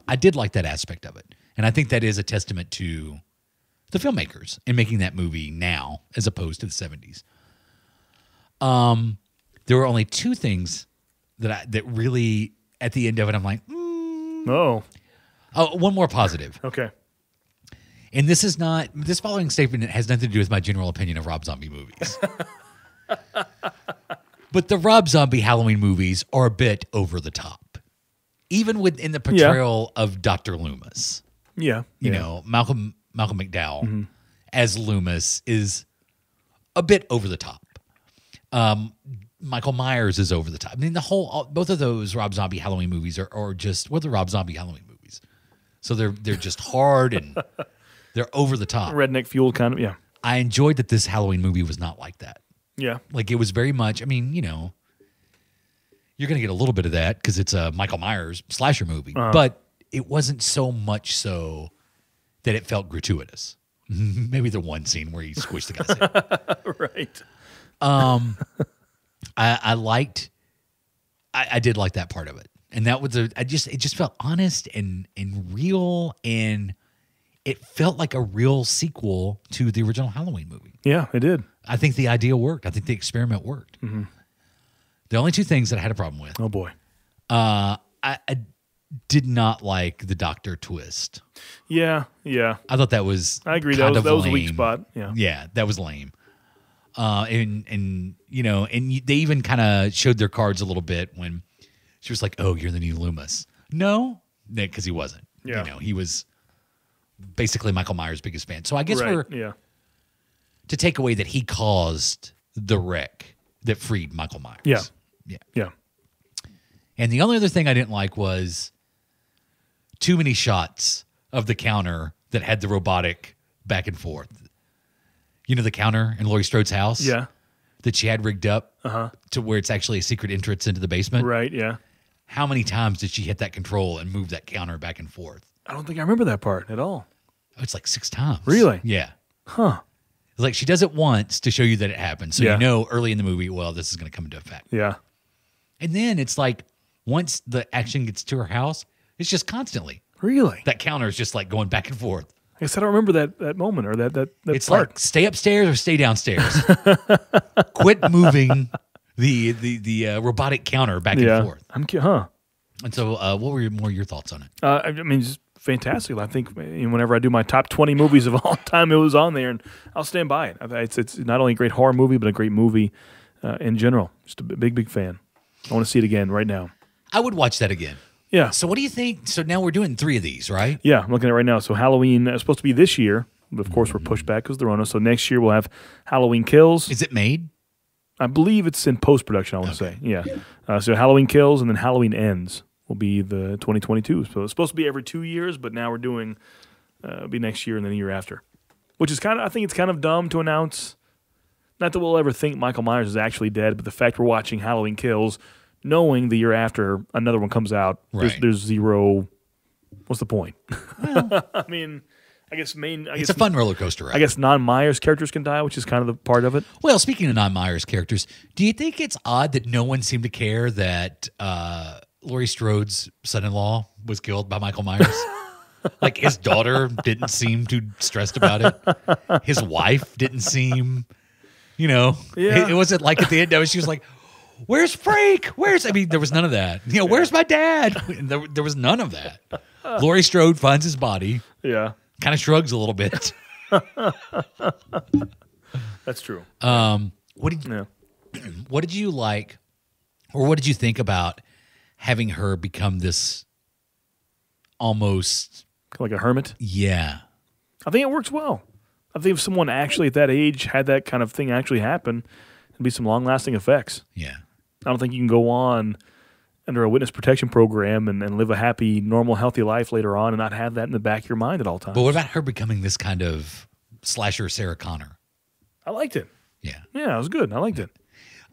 I did like that aspect of it. And I think that is a testament to the filmmakers in making that movie now as opposed to the 70s. There were only two things that really, at the end of it, I'm like, Oh, one more positive. okay. And this following statement has nothing to do with my general opinion of Rob Zombie movies. But the Rob Zombie Halloween movies are a bit over the top. Even within the portrayal of Dr. Loomis. Yeah. You know, Malcolm McDowell as Loomis is a bit over the top. Michael Myers is over the top. I mean, both of those Rob Zombie Halloween movies are just, the Rob Zombie Halloween movies. So they're just hard and they're over the top. Redneck fuel kind of, yeah. I enjoyed that this Halloween movie was not like that. Yeah. Like, it was very much, I mean, you know, you're going to get a little bit of that because it's a Michael Myers slasher movie, but it wasn't so much so that it felt gratuitous. Maybe the one scene where he squished the guy's head. Right. I did like that part of it. And that was it just felt honest and real, and it felt like a real sequel to the original Halloween movie. Yeah, it did. I think the idea worked. I think the experiment worked. Mm-hmm. The only two things that I had a problem with. Oh boy. I did not like the doctor twist. Yeah. I thought that was. I agree. That was a weak spot. Yeah, that was lame. And you know, and they even kind of showed their cards a little bit when she was like, "Oh, you're the new Loomis." No, because he wasn't. Yeah. You know, he was basically Michael Myers' biggest fan. So I guess to take away that he caused the wreck that freed Michael Myers. Yeah. Yeah. And the only other thing I didn't like was too many shots of the counter that had the robotic back and forth. You know, the counter in Laurie Strode's house? Yeah. That she had rigged up to where it's actually a secret entrance into the basement? Right, yeah. How many times did she hit that control and move that counter back and forth? I don't think I remember that part at all. Oh, it's like 6 times. Really? Yeah. Huh. It's like she does it once to show you that it happened. So you know early in the movie, well, this is going to come into effect. Yeah. And then it's like once the action gets to her house, it's just constantly. Really? That counter is just like going back and forth. I guess I don't remember that moment or that it's part. Like stay upstairs or stay downstairs. Quit moving the robotic counter back and forth. And so what were your thoughts on it? I mean, just fantastic. I think whenever I do my top 20 movies of all time, it was on there, and I'll stand by it. It's not only a great horror movie, but a great movie in general. Just a big fan. I want to see it again right now. I would watch that again. Yeah. So what do you think? So now we're doing 3 of these, right? Yeah, I'm looking at it right now. So Halloween is supposed to be this year, but of course we're pushed back because of the Rona. So next year we'll have Halloween Kills. Is it made? I believe it's in post-production, I want to say. Yeah. So Halloween Kills and then Halloween Ends will be the 2022. So it's supposed to be every 2 years, but now we're doing be next year and then the year after. Which is I think it's kind of dumb to announce. Not that we'll ever think Michael Myers is actually dead, but the fact we're watching Halloween Kills, knowing the year after another one comes out, there's zero. What's the point? Well, I mean, it's a fun roller coaster ride. I guess non-Myers characters can die, which is kind of the part of it. Well, speaking of non-Myers characters, do you think it's odd that no one seemed to care that Laurie Strode's son-in-law was killed by Michael Myers? Like his daughter didn't seem too stressed about it. His wife didn't seem, it wasn't like at the end of it, she was like, "Where's Frank? I mean, there was none of that. Where's my dad?" There was none of that. Laurie Strode finds his body. Yeah. Kind of shrugs a little bit. That's true. What did you like, or what did you think about having her become this almost like a hermit? Yeah. I think it works well. I think if someone actually at that age had that kind of thing actually happen, It'd be some long-lasting effects. Yeah. I don't think you can go on under a witness protection program and live a happy, normal, healthy life later on and not have that in the back of your mind at all times. But what about her becoming this kind of slasher Sarah Connor? I liked it. Yeah. Yeah, it was good. I liked it.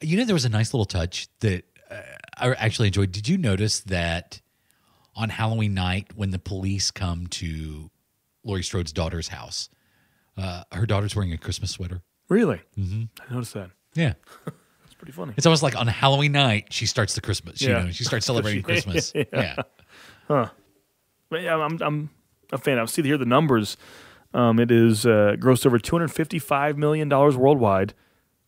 You know, there was a nice little touch that I actually enjoyed. Did you notice that on Halloween night when the police come to Laurie Strode's daughter's house, her daughter's wearing a Christmas sweater? Really? Mm-hmm. I noticed that. Yeah. It's pretty funny. It's almost like on Halloween night, she starts the Christmas. Yeah. You know, she starts celebrating Christmas. Yeah. Huh. But yeah, I'm a fan. I see here the numbers. It is grossed over $255 million worldwide,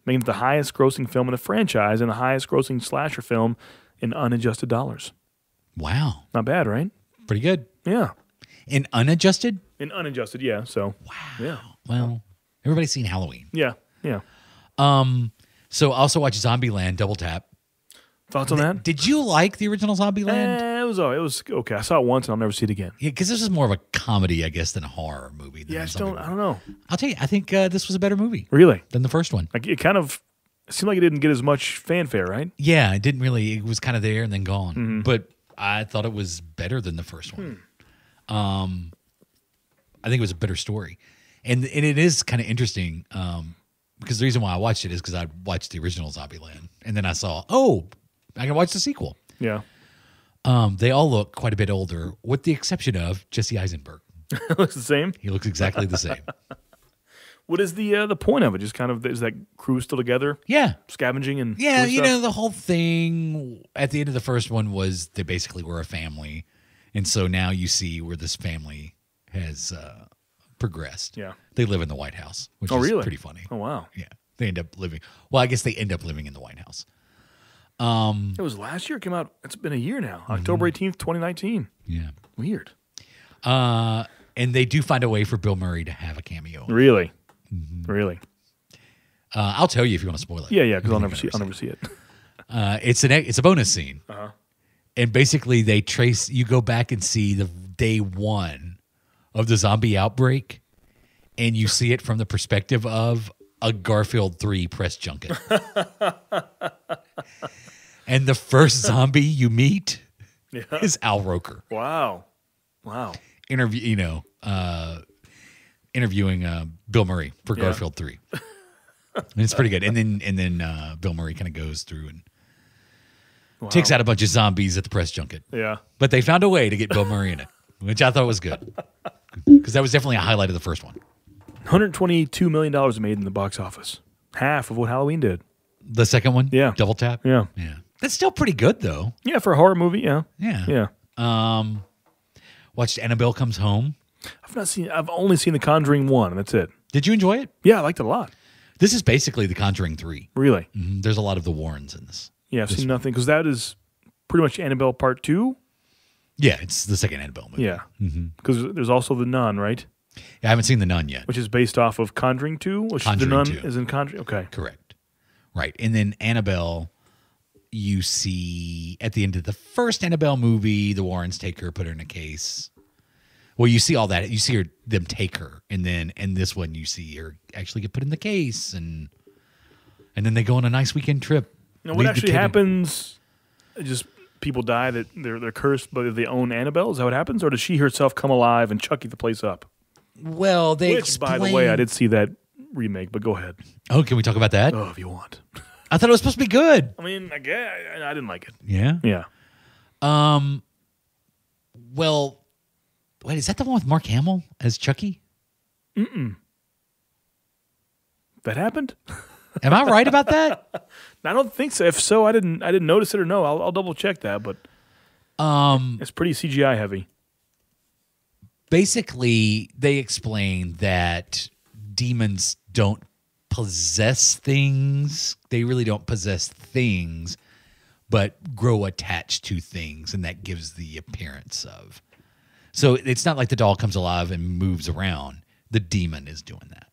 making it the highest grossing film in the franchise and the highest grossing slasher film in unadjusted dollars. Wow. Not bad, right? Pretty good. Yeah. In unadjusted? In unadjusted, yeah. So, wow. Yeah. Well, everybody's seen Halloween. Yeah. Yeah. So I also watched Zombieland Double Tap. Thoughts on that? Did you like the original Zombieland? It was okay. I saw it once and I'll never see it again. Yeah, because this is more of a comedy, I guess, than a horror movie. Than Yeah, a I zombie don't movie. know. I'll tell you, I think this was a better movie Really? than the first one. Like it kind of seemed like it didn't get as much fanfare, right? Yeah, it didn't really. It was kind of there and then gone. Mm-hmm. But I thought it was better than the first one. I think it was a better story, and it is kind of interesting because the reason why I watched it is because I watched the original Zombieland, and then I saw, I can watch the sequel. Yeah. They all look quite a bit older, with the exception of Jesse Eisenberg. Looks the same. He looks exactly the same. What is the point of it? Just kind of is that crew still together, Yeah. scavenging and Yeah, doing you stuff? know, the whole thing at the end of the first one was they basically were a family. And so now you see where this family has progressed. Yeah. They live in the White House, which Oh, is really? pretty funny. Oh wow. Yeah. They end up living. Well, I guess they end up living in the White House. It was last year. It came out. It's been a year now. October 18th, 2019. Yeah. Weird. And they do find a way for Bill Murray to have a cameo. Really? Really? I'll tell you if you want to spoil it. Yeah. Because If I'll you've never see it. It's a bonus scene. And basically they trace, you go back and see the day one of the zombie outbreak, and you see it from the perspective of a Garfield 3 press junket. And the first zombie you meet is Al Roker. Wow. Interviewing Bill Murray for Garfield 3. And it's pretty good. And then Bill Murray kind of goes through and takes out a bunch of zombies at the press junket. Yeah. But they found a way to get Bill Murray in it, which I thought was good. Because that was definitely a highlight of the first one. $122 million made in the box office. Half of what Halloween did. The second one? Yeah. Double Tap? Yeah. Yeah. That's still pretty good, though. Yeah, for a horror movie, yeah. Yeah. Yeah. Watched Annabelle Comes Home. I've only seen The Conjuring 1, and that's it. Did you enjoy it? Yeah, I liked it a lot. This is basically The Conjuring 3. Really? Mhm. There's a lot of the Warrens in this. Yeah, I've seen nothing, because that is pretty much Annabelle Part 2. Yeah, it's the second Annabelle movie. Yeah. Because there's also The Nun, right? I haven't seen The Nun yet. Which is based off of Conjuring 2, which Conjuring The Nun 2. is in Conjuring. Okay. Correct. Right. And then Annabelle, you see at the end of the first Annabelle movie, the Warrens take her, put her in a case. Well, you see all that. You see them take her. And then in this one, you see her actually get put in the case. And then they go on a nice weekend trip. Now, what actually happens? Just people die that they're cursed, but they own Annabelle? Is that what happens? Or does she herself come alive and Chucky the place up? Well, they Which, explain... by the way, I did see that remake, but go ahead. Oh, can we talk about that? Oh, if you want. I thought it was supposed to be good. I mean, I guess I didn't like it. Yeah? Yeah. Well, wait, is that the one with Mark Hamill as Chucky? That happened? Am I right about that? I don't think so. If so, I didn't notice it or no. I'll double check that, but it's pretty CGI heavy. Basically, they explain that demons don't possess things. They really don't possess things, but grow attached to things, and that gives the appearance of. So it's not like the doll comes alive and moves around. The demon is doing that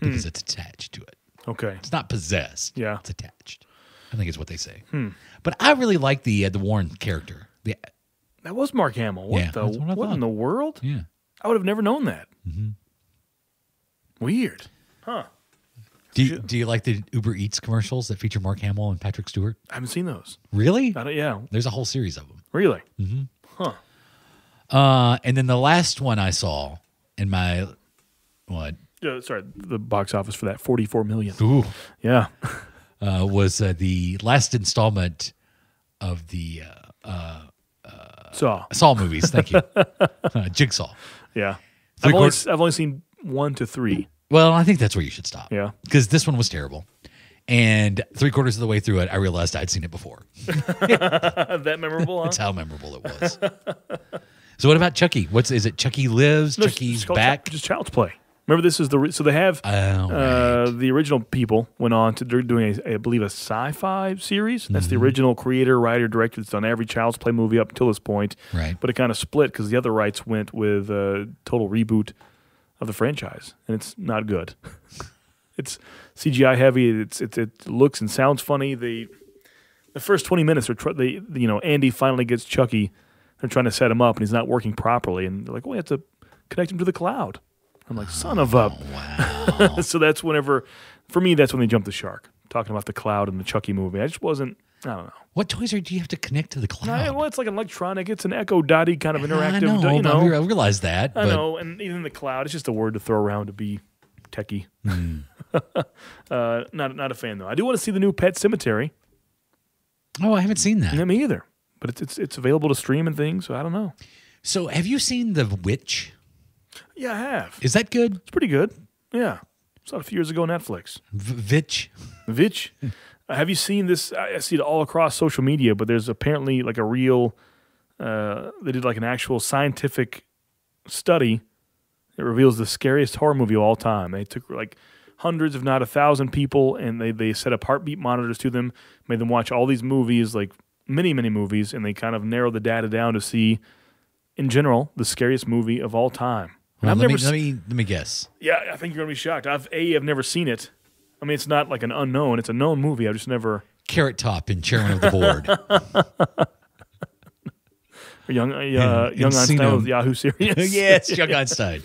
because it's attached to it. Okay. It's not possessed. Yeah. It's attached. I think is what they say. But I really like the Warren character. That was Mark Hamill. What Yeah, that's what I what in thought. the world? Yeah. I would have never known that. Weird. Huh. Do you like the Uber Eats commercials that feature Mark Hamill and Patrick Stewart? I haven't seen those. Really? Yeah. There's a whole series of them. Really? Mm-hmm. Huh. And then the last one I saw in my the box office for that, 44 million. Ooh. Yeah. Was the last installment of the Saw movies. Thank you. Jigsaw. Yeah. I've only seen 1 to 3. Well, I think that's where you should stop. Yeah. Because this one was terrible. And 3/4 of the way through it, I realized I'd seen it before. That memorable, huh? That's how memorable it was. So what about Chucky? Is it Chucky Lives? No, Chucky's back? Just Child's Play. Remember, this is so they have the original people went on to doing I believe a sci-fi series. That's the original creator, writer, director that's done every Child's Play movie up until this point. Right. But it kind of split because the other rights went with a total reboot of the franchise, and it's not good. It's CGI heavy. It looks and sounds funny. The first 20 minutes Andy finally gets Chucky. They're trying to set him up, and he's not working properly, and they're like, "Well, we have to connect him to the cloud." I'm like, son of a... Wow. So that's for me, that's when they jumped the shark, talking about the cloud in the Chucky movie. I just wasn't, I don't know. What toys do you have to connect to the cloud? Well, it's like an electronic. It's an Echo Dotty kind of interactive. I know, I realize that. I know, and even the cloud, it's just a word to throw around to be techie. Not a fan, though. I do want to see the new Pet Cemetery. Oh, I haven't seen that. Yeah, me either. But it's available to stream and things, so I don't know. So have you seen The Witch? Yeah, I have. Is that good? It's pretty good. Yeah. Saw it a few years ago on Netflix. Vitch? Have you seen this? I see it all across social media, but there's apparently like a real, they did like an actual scientific study that reveals the scariest horror movie of all time. They took like hundreds, if not 1,000 people, and they set up heartbeat monitors to them, made them watch all these movies, like many, many movies, and they kind of narrowed the data down to see, in general, the scariest movie of all time. Well, let me guess. Yeah, I think you're gonna be shocked. I've never seen it. I mean, it's not like an unknown. It's a known movie. I've just never. Carrot Top and chairman of the board. Young Einstein with Yahoo Serious. Yes, Young Einstein.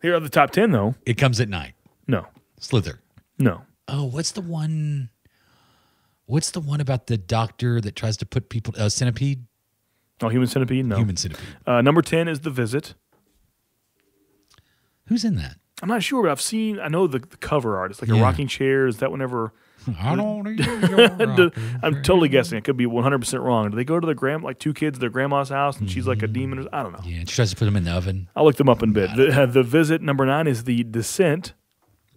Here are the top 10, though. It Comes at Night. No. Slither. No. Oh, what's the one about the doctor that tries to put people? Centipede. Oh, Human Centipede? No. Human Centipede. Number 10 is The Visit. Who's in that? I'm not sure, but I know the cover art. It's like a rocking chair. Is that whenever... I don't need I'm totally guessing. It could be 100% wrong. Do they go to like two kids, their grandma's house, and she's like a demon? I don't know. Yeah, she tries to put them in the oven. I'll look them up in a bit. The Visit, number 9, is The Descent,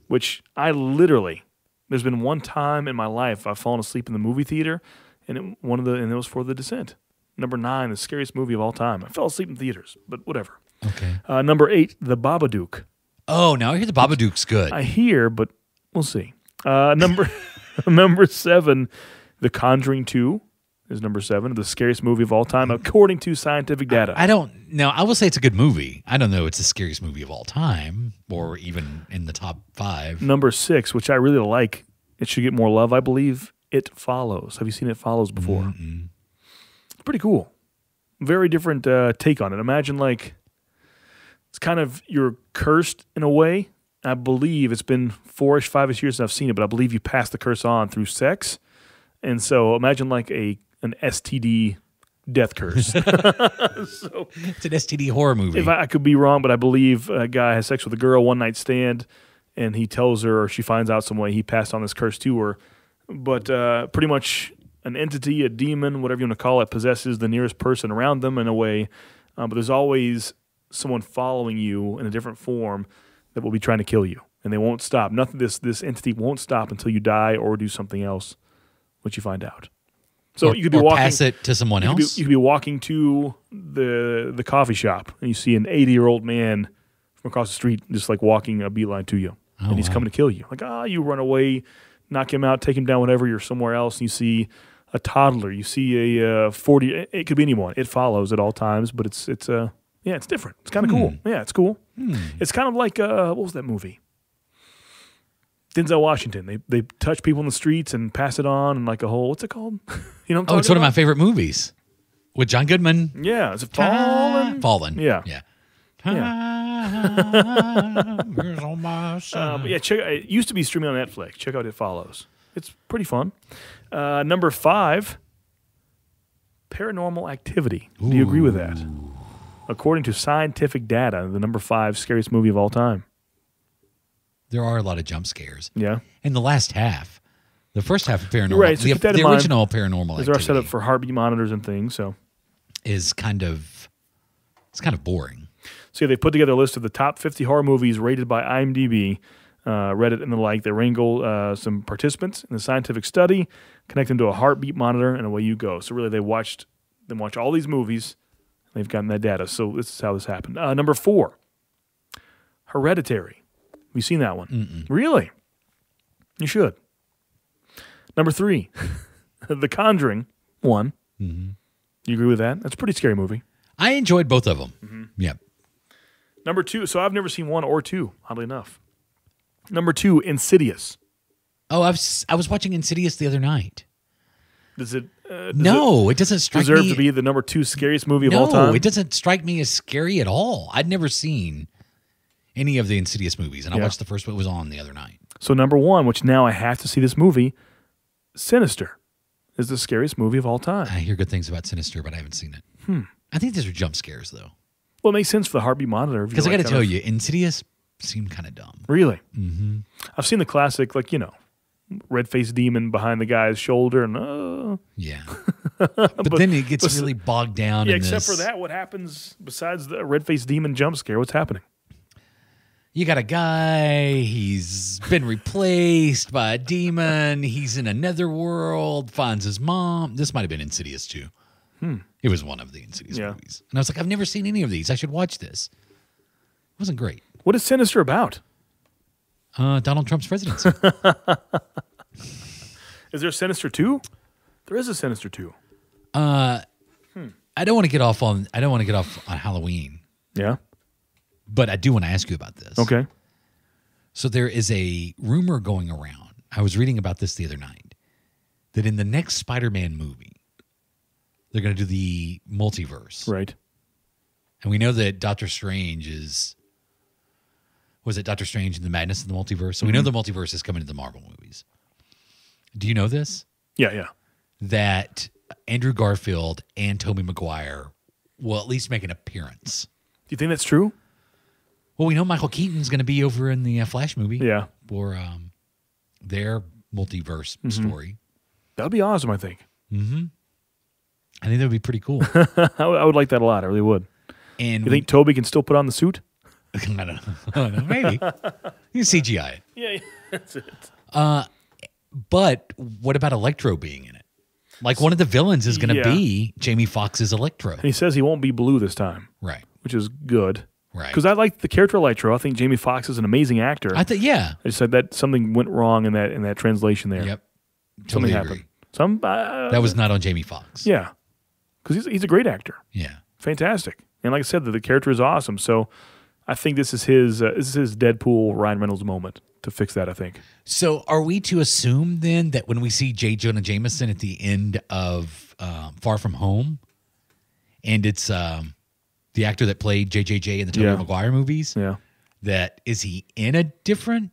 which there's been one time in my life I've fallen asleep in the movie theater, and it was for The Descent. Number 9, the scariest movie of all time. I fell asleep in theaters, but whatever. Okay. Number 8, The Babadook. Oh, now I hear The Babadook's good. I hear, but we'll see. Number 7, The Conjuring 2 is number 7, the scariest movie of all time, according to scientific data. I will say it's a good movie. I don't know it's the scariest movie of all time, or even in the top 5. Number 6, which I really like, it should get more love, I believe, It Follows. Have you seen It Follows before? Mm-mm. It's pretty cool. Very different take on it. Imagine it's kind of, you're cursed in a way. I believe it's been 4-ish, 5-ish years since I've seen it, but I believe you pass the curse on through sex. And so imagine like an STD death curse. It's an STD horror movie. I could be wrong, but I believe a guy has sex with a girl, one night stand, and he tells her, or she finds out some way he passed on this curse to her. But pretty much an entity, a demon, whatever you want to call it, possesses the nearest person around them in a way. But there's always someone following you in a different form that will be trying to kill you, and they won't stop. Nothing. This entity won't stop until you die or do something else, which you find out. So you could be walking, pass it to someone else. You could be walking to the coffee shop, and you see an 80-year-old man from across the street, just like walking a beeline to you, and he's coming to kill you. Like, you run away, knock him out, take him down, whatever. You're somewhere else, and you see a toddler. You see a 40. It could be anyone. It follows at all times, but it's it's different. It's kind of cool. Yeah, it's cool. It's kind of like what was that movie? Denzel Washington. They touch people in the streets and pass it on, and like a whole, what's it called? You know what I'm talking it's one of my favorite movies with John Goodman. Yeah, is it Fallen? Fallen. Yeah. Yeah. Here's on my side. But yeah, it used to be streaming on Netflix. Check out It Follows. It's pretty fun. Number 5, Paranormal Activity. Do you agree with that? According to scientific data, the number 5 scariest movie of all time. There are a lot of jump scares. Yeah. In the last half, the first half of Paranormal, Right, so keep that in the mind. original Paranormal These are Activity set up for heartbeat monitors and things. So, is kind of boring. so yeah, they put together a list of the top 50 horror movies rated by IMDb, Reddit, and the like. They wrangle some participants in the scientific study, connect them to a heartbeat monitor, and away you go. So really, they watch all these movies. They've gotten that data. So this is how this happened. Number 4, Hereditary. Have you seen that one? Mm-mm. Really? You should. Number 3, The Conjuring 1. Mm-hmm. You agree with that? That's a pretty scary movie. I enjoyed both of them. Mm-hmm. Yeah. Number 2, so I've never seen 1 or 2, oddly enough. Number 2, Insidious. Oh, I was watching Insidious the other night. Does it It doesn't strike deserve me. to be the number 2 scariest movie of all No, time? it doesn't strike me as scary at all. I'd never seen any of the Insidious movies, and I Yeah. watched the first one. It was on the other night. So number 1, which now I have to see this movie, Sinister, is the scariest movie of all time. I hear good things about Sinister, but I haven't seen it. I think these are jump scares, though. Well, it makes sense for the heartbeat monitor. Because I got to tell you, Insidious seemed kind of dumb. Really? Mm-hmm. I've seen the classic, red-faced demon behind the guy's shoulder, and Yeah. but then it gets really bogged down in except this. for that, what happens besides the red-faced demon jump scare? What's happening? You got a guy, he's been replaced by a demon, he's in another world, finds his mom. This might have been Insidious too. It was one of the Insidious movies. And I was like, I've never seen any of these. I should watch this. It wasn't great. What is Sinister about? Donald Trump's presidency. Is there a Sinister 2? There is a Sinister 2. I don't want to get off on Halloween, Yeah? but I do want to ask you about this. Okay. So there is a rumor going around. I was reading about this the other night, that in the next Spider-Man movie, they're going to do the multiverse. Right. And we know that Doctor Strange was it Doctor Strange and the Madness of the Multiverse? So we know the multiverse is coming to the Marvel movies. Do you know this? Yeah. That Andrew Garfield and Tobey Maguire will at least make an appearance. Do you think that's true? Well, we know Michael Keaton's going to be over in the Flash movie. Yeah. For their multiverse story. That would be awesome, I think. I think that would be pretty cool. I would like that a lot. I really would. And You think Toby can still put on the suit? I don't know. Maybe. You can CGI it. Yeah, that's it. But what about Electro being in it? Like one of the villains is going to Yeah. be Jamie Foxx's Electro. And he says he won't be blue this time, Right. which is good. Right. Because I like the character Electro. I think Jamie Foxx is an amazing actor. I thought, yeah. I just said that something went wrong in that translation there. Yep. Something Totally happened. agree. That was not on Jamie Foxx. Yeah. Because he's a great actor. Yeah. Fantastic. And like I said, the character is awesome. So I think this is his Deadpool Ryan Reynolds moment to fix that, I think. So are we to assume then that when we see J. Jonah Jameson at the end of Far From Home, and it's the actor that played JJJ in the Tobey Maguire movies, Yeah. that is he in a different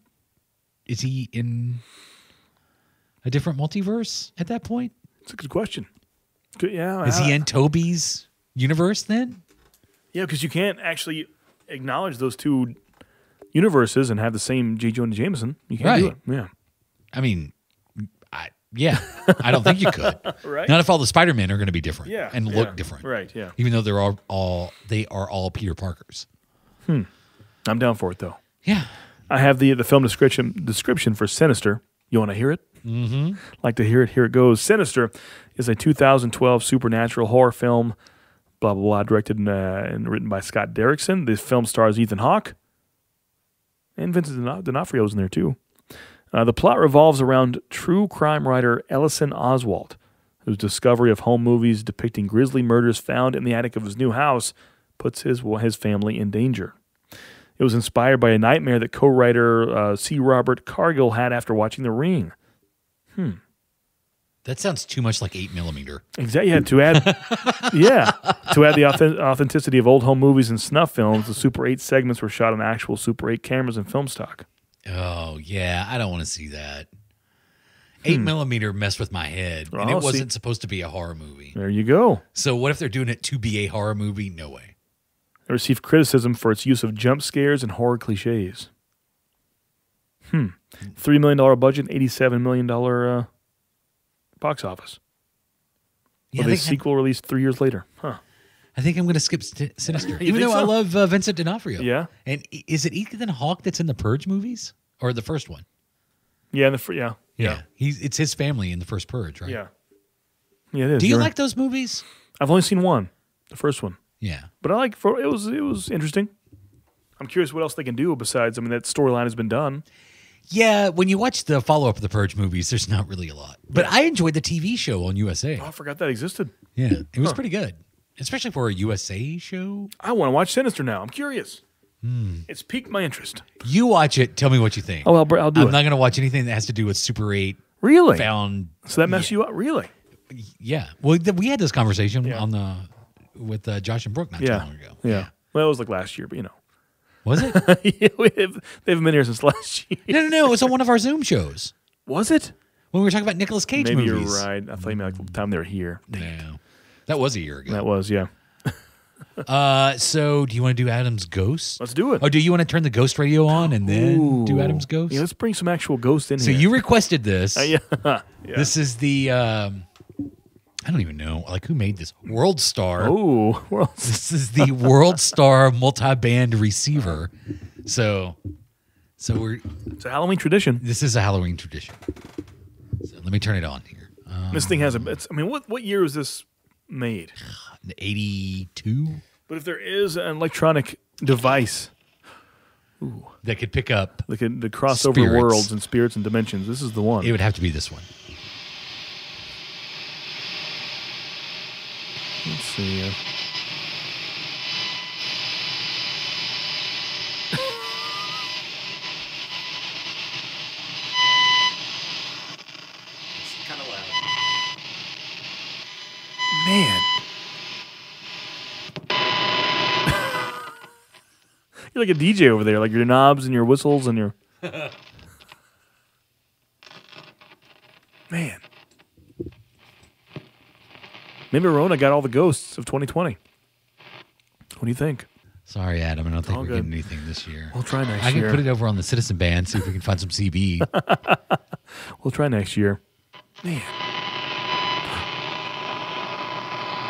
multiverse at that point? It's a good question. Good, yeah. Is he in Toby's universe then? Yeah, because you can't actually acknowledge those two universes and have the same J. Jonah Jameson. You can't do Right. it. Yeah. I mean, I don't think you could. Right. Not if all the Spider-Men are going to be different and yeah. look different. Right, yeah. Even though they are all Peter Parkers. I'm down for it, though. Yeah. I have the film description for Sinister. You want to hear it? Mm-hmm. Like to hear it? Here it goes. Sinister is a 2012 supernatural horror film, blah, blah, blah, directed and written by Scott Derrickson. This film stars Ethan Hawke, and Vincent D'Onofrio's in there, too. The plot revolves around true crime writer Ellison Oswalt, whose discovery of home movies depicting grisly murders found in the attic of his new house puts his family in danger. It was inspired by a nightmare that co-writer C. Robert Cargill had after watching The Ring. That sounds too much like 8mm. Exactly. Yeah, to add, to add the authenticity of old home movies and snuff films, the Super 8 segments were shot on actual Super 8 cameras and film stock. Oh, yeah. I don't want to see that. 8mm messed with my head, and it wasn't supposed to be a horror movie. There you go. So what if they're doing it to be a horror movie? No way. It received criticism for its use of jump scares and horror cliches. $3 million budget, $87 million box office. Yeah, With a sequel released 3 years later. Huh. I think I'm going to skip Sinister. You Even though think so? I love Vincent D'Onofrio. Yeah. And is it Ethan Hawke that's in the Purge movies? Or the first one? Yeah, Yeah. It's his family in the first Purge, right? Yeah. Yeah, it is. Do you You're like those movies? I've only seen one, the first one. Yeah. But I like it was interesting. I'm curious what else they can do besides, I mean, that storyline has been done. Yeah, when you watch the follow-up of the Purge movies, there's not really a lot. But I enjoyed the TV show on USA. Oh, I forgot that existed. Yeah, it was pretty good. Especially for a USA show. I want to watch Sinister now. I'm curious. It's piqued my interest. You watch it. Tell me what you think. Oh, I'll do it. I'm not going to watch anything that has to do with Super 8. Really? Found. So that messed you up? Really? Yeah. Well, we had this conversation with Josh and Brooke not too long ago. Yeah. Well, it was like last year, but you know. Was it? They haven't been here since last year. No. It was on one of our Zoom shows. Was it? When we were talking about Nicolas Cage Maybe movies. you're right. I thought you meant like the time they were here. No. That was a year ago. That was, yeah. So do you want to do Adam's Ghost? Let's do it. Oh, do you want to turn the ghost radio on and then do Adam's Ghost? Yeah, let's bring some actual ghosts in So here. you requested this. Yeah. This is the, I don't even know, like who made this? World Star. Oh, This is the World Star multi-band receiver. So it's a Halloween tradition. this is a Halloween tradition. So let me turn it on here. This thing has what year was this made? 82 But if there is an electronic device that could pick up. that could cross over Spirits. worlds and spirits and dimensions, this is the one. It would have to be this one. Let's see. It's kind of loud. Man. You're like a DJ over there, like your knobs and your whistles and your... Man. Maybe Rona got all the ghosts of 2020. What do you think? Sorry, Adam. I don't think all we're good. getting anything this year. We'll try next I can year. put it over on the Citizen Band, see if we can find some CB. We'll try next year. Man.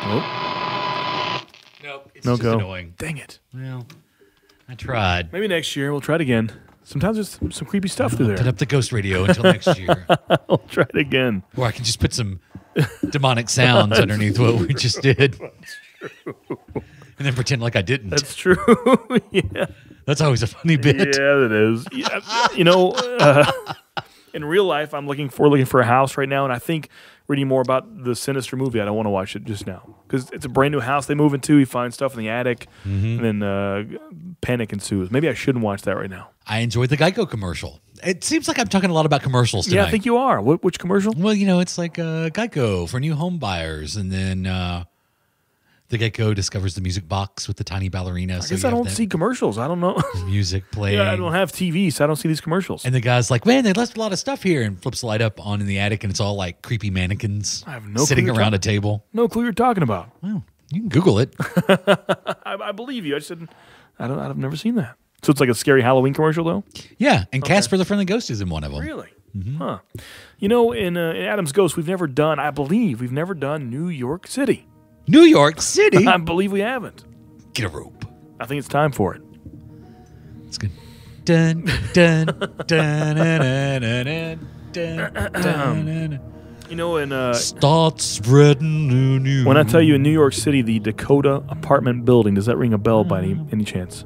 Nope. Nope. It's No just go. annoying. Dang it. Well, I tried. Maybe next year we'll try it again. Sometimes there's some creepy stuff through Put there. up the ghost radio until next year. We'll try it again. Or I can just put some demonic sounds underneath what we just did. And then pretend like I didn't. That's true. Yeah. That's always a funny bit. Yeah, it is. Yeah. You know, in real life, I'm looking for a house right now, and I think reading more about the Sinister movie, I don't want to watch it just now because it's a brand new house they move into. You find stuff in the attic, and then panic ensues. Maybe I shouldn't watch that right now. I enjoyed the Geico commercial. It seems like I'm talking a lot about commercials tonight. Yeah, I think you are. Which commercial? Well, you know, it's like Geico for new home buyers, and then the Geico discovers the music box with the tiny ballerina. I guess I don't see commercials. I don't know. music playing. Yeah, I don't have TV, so I don't see these commercials. And the guy's like, man, they left a lot of stuff here, and flips the light up on in the attic, and it's all like creepy mannequins I have no sitting clue around a table. No clue you're talking about. Well, you can Google it. I believe you. I just didn't. I've never seen that. So it's like a scary Halloween commercial, though. Yeah, and Casper the Friendly Ghost is in one of them. Really? Huh. You know, in Adam's Ghost, we've never done New York City. New York City? I believe we haven't. Get a rope. I think it's time for it. It's good. Dun, dun, dun, dun, dun, dun, dun, dun, dun. You know, in Start spreading the news. when I tell you in New York City, the Dakota apartment building, does that ring a bell by any chance?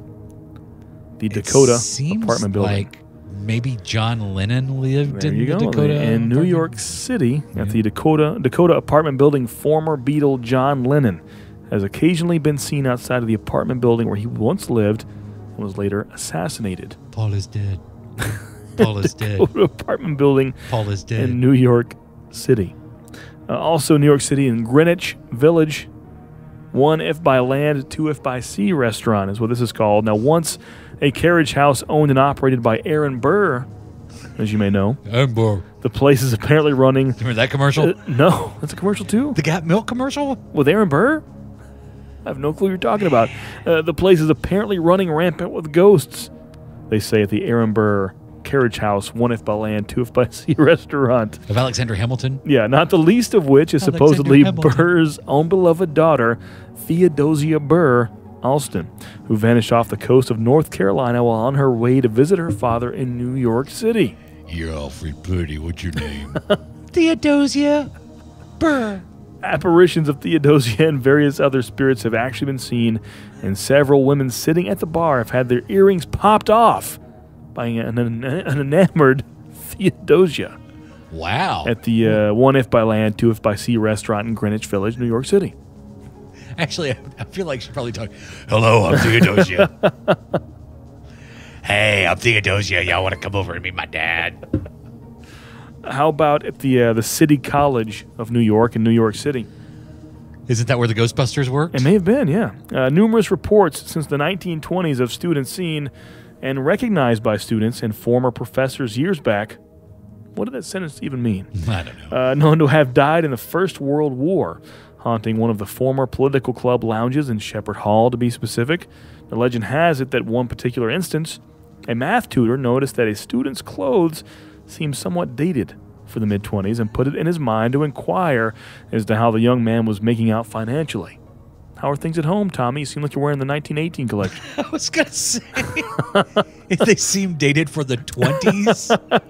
The Dakota apartment building. Like maybe John Lennon lived There in you the go. Dakota. In New York City, at the Dakota apartment building, former Beatle John Lennon has occasionally been seen outside of the apartment building where he once lived and was later assassinated. Paul is dead. Paul is dead. Dakota apartment building Paul is dead. in New York City. Also, New York City and Greenwich Village, 1 if by land, 2 if by sea restaurant is what this is called. Now, once a carriage house owned and operated by Aaron Burr, as you may know. Burr. The place is apparently running... Remember that commercial? No, that's a commercial too. The Got Milk commercial? With Aaron Burr? I have no clue what you're talking about. The place is apparently running rampant with ghosts, they say at the Aaron Burr Carriage House, 1 if by land, 2 if by sea restaurant. Of Alexander Hamilton? Yeah, not the least of which is Alexander supposedly Hamilton. Burr's own beloved daughter, Theodosia Burr Alston, who vanished off the coast of North Carolina while on her way to visit her father in New York City. You're awfully pretty. What's your name? Theodosia Burr. Apparitions of Theodosia and various other spirits have actually been seen, and several women sitting at the bar have had their earrings popped off by an enamored Theodosia Wow. at the 1 if by land, 2 if by sea restaurant in Greenwich Village, New York City. Actually, I feel like she's probably talking. Hello, I'm Theodosia. Hey, I'm Theodosia. Y'all want to come over and meet my dad? How about at the City College of New York in New York City? Isn't that where the Ghostbusters worked? It may have been, yeah. Numerous reports since the 1920s of students seen and recognized by students and former professors years back. What did that sentence even mean? I don't know. Known to have died in the First World War, haunting one of the former political club lounges in Shepherd Hall, to be specific. The legend has it that one particular instance, a math tutor noticed that a student's clothes seemed somewhat dated for the mid-20s and put it in his mind to inquire as to how the young man was making out financially. How are things at home, Tommy? You seem like you're wearing the 1918 collection. I was going to say, if they seem dated for the 20s.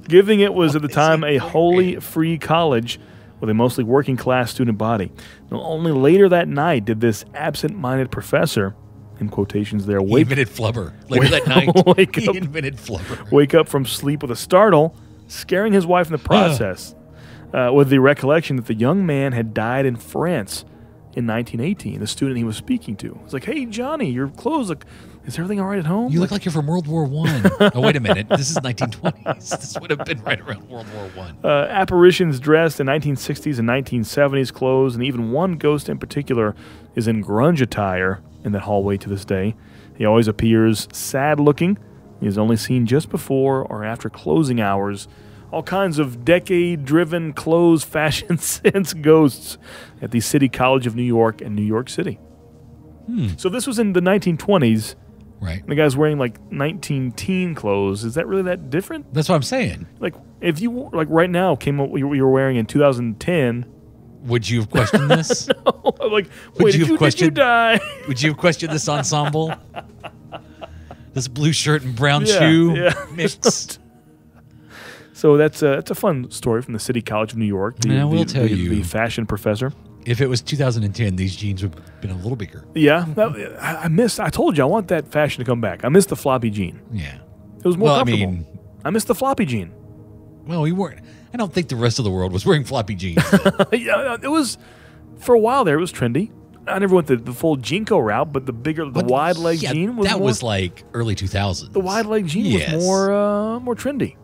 Giving it was at the time a wholly free college with a mostly working-class student body. Now, only later that night did this absent-minded professor, in quotations there, He invented flubber. Later that night, he invented flubber. wake up from sleep with a startle, scaring his wife in the process, with the recollection that the young man had died in France in 1918, the student he was speaking to. It's like, hey, Johnny, your clothes look... Is everything all right at home? You look like you're from World War I. Oh, wait a minute. This is 1920s. This would have been right around World War I. Apparitions dressed in 1960s and 1970s clothes, and even one ghost in particular is in grunge attire in that hallway to this day. He always appears sad-looking. He is only seen just before or after closing hours. All kinds of decade-driven clothes, fashion sense ghosts at the City College of New York and New York City. So this was in the 1920s. Right. The guy's wearing like 19-teen clothes. Is that really that different? That's what I'm saying. Like, if you, like right now, came up what you were wearing in 2010. Would you have questioned this? No. I'm like, wait, did you die? Would you have questioned this ensemble? This blue shirt and brown shoe mix? So that's a fun story from the City College of New York. And I will tell you, the fashion professor. If it was 2010, these jeans would have been a little bigger. Yeah. I told you, I want that fashion to come back. I missed the floppy jean. Yeah. It was more comfortable. I mean, I missed the floppy jean. Well, we weren't. I don't think the rest of the world was wearing floppy jeans. Yeah, it was, for a while there, it was trendy. I never went the full Jinko route, but the wide leg jean was was like early 2000s. The wide leg jean was more trendy.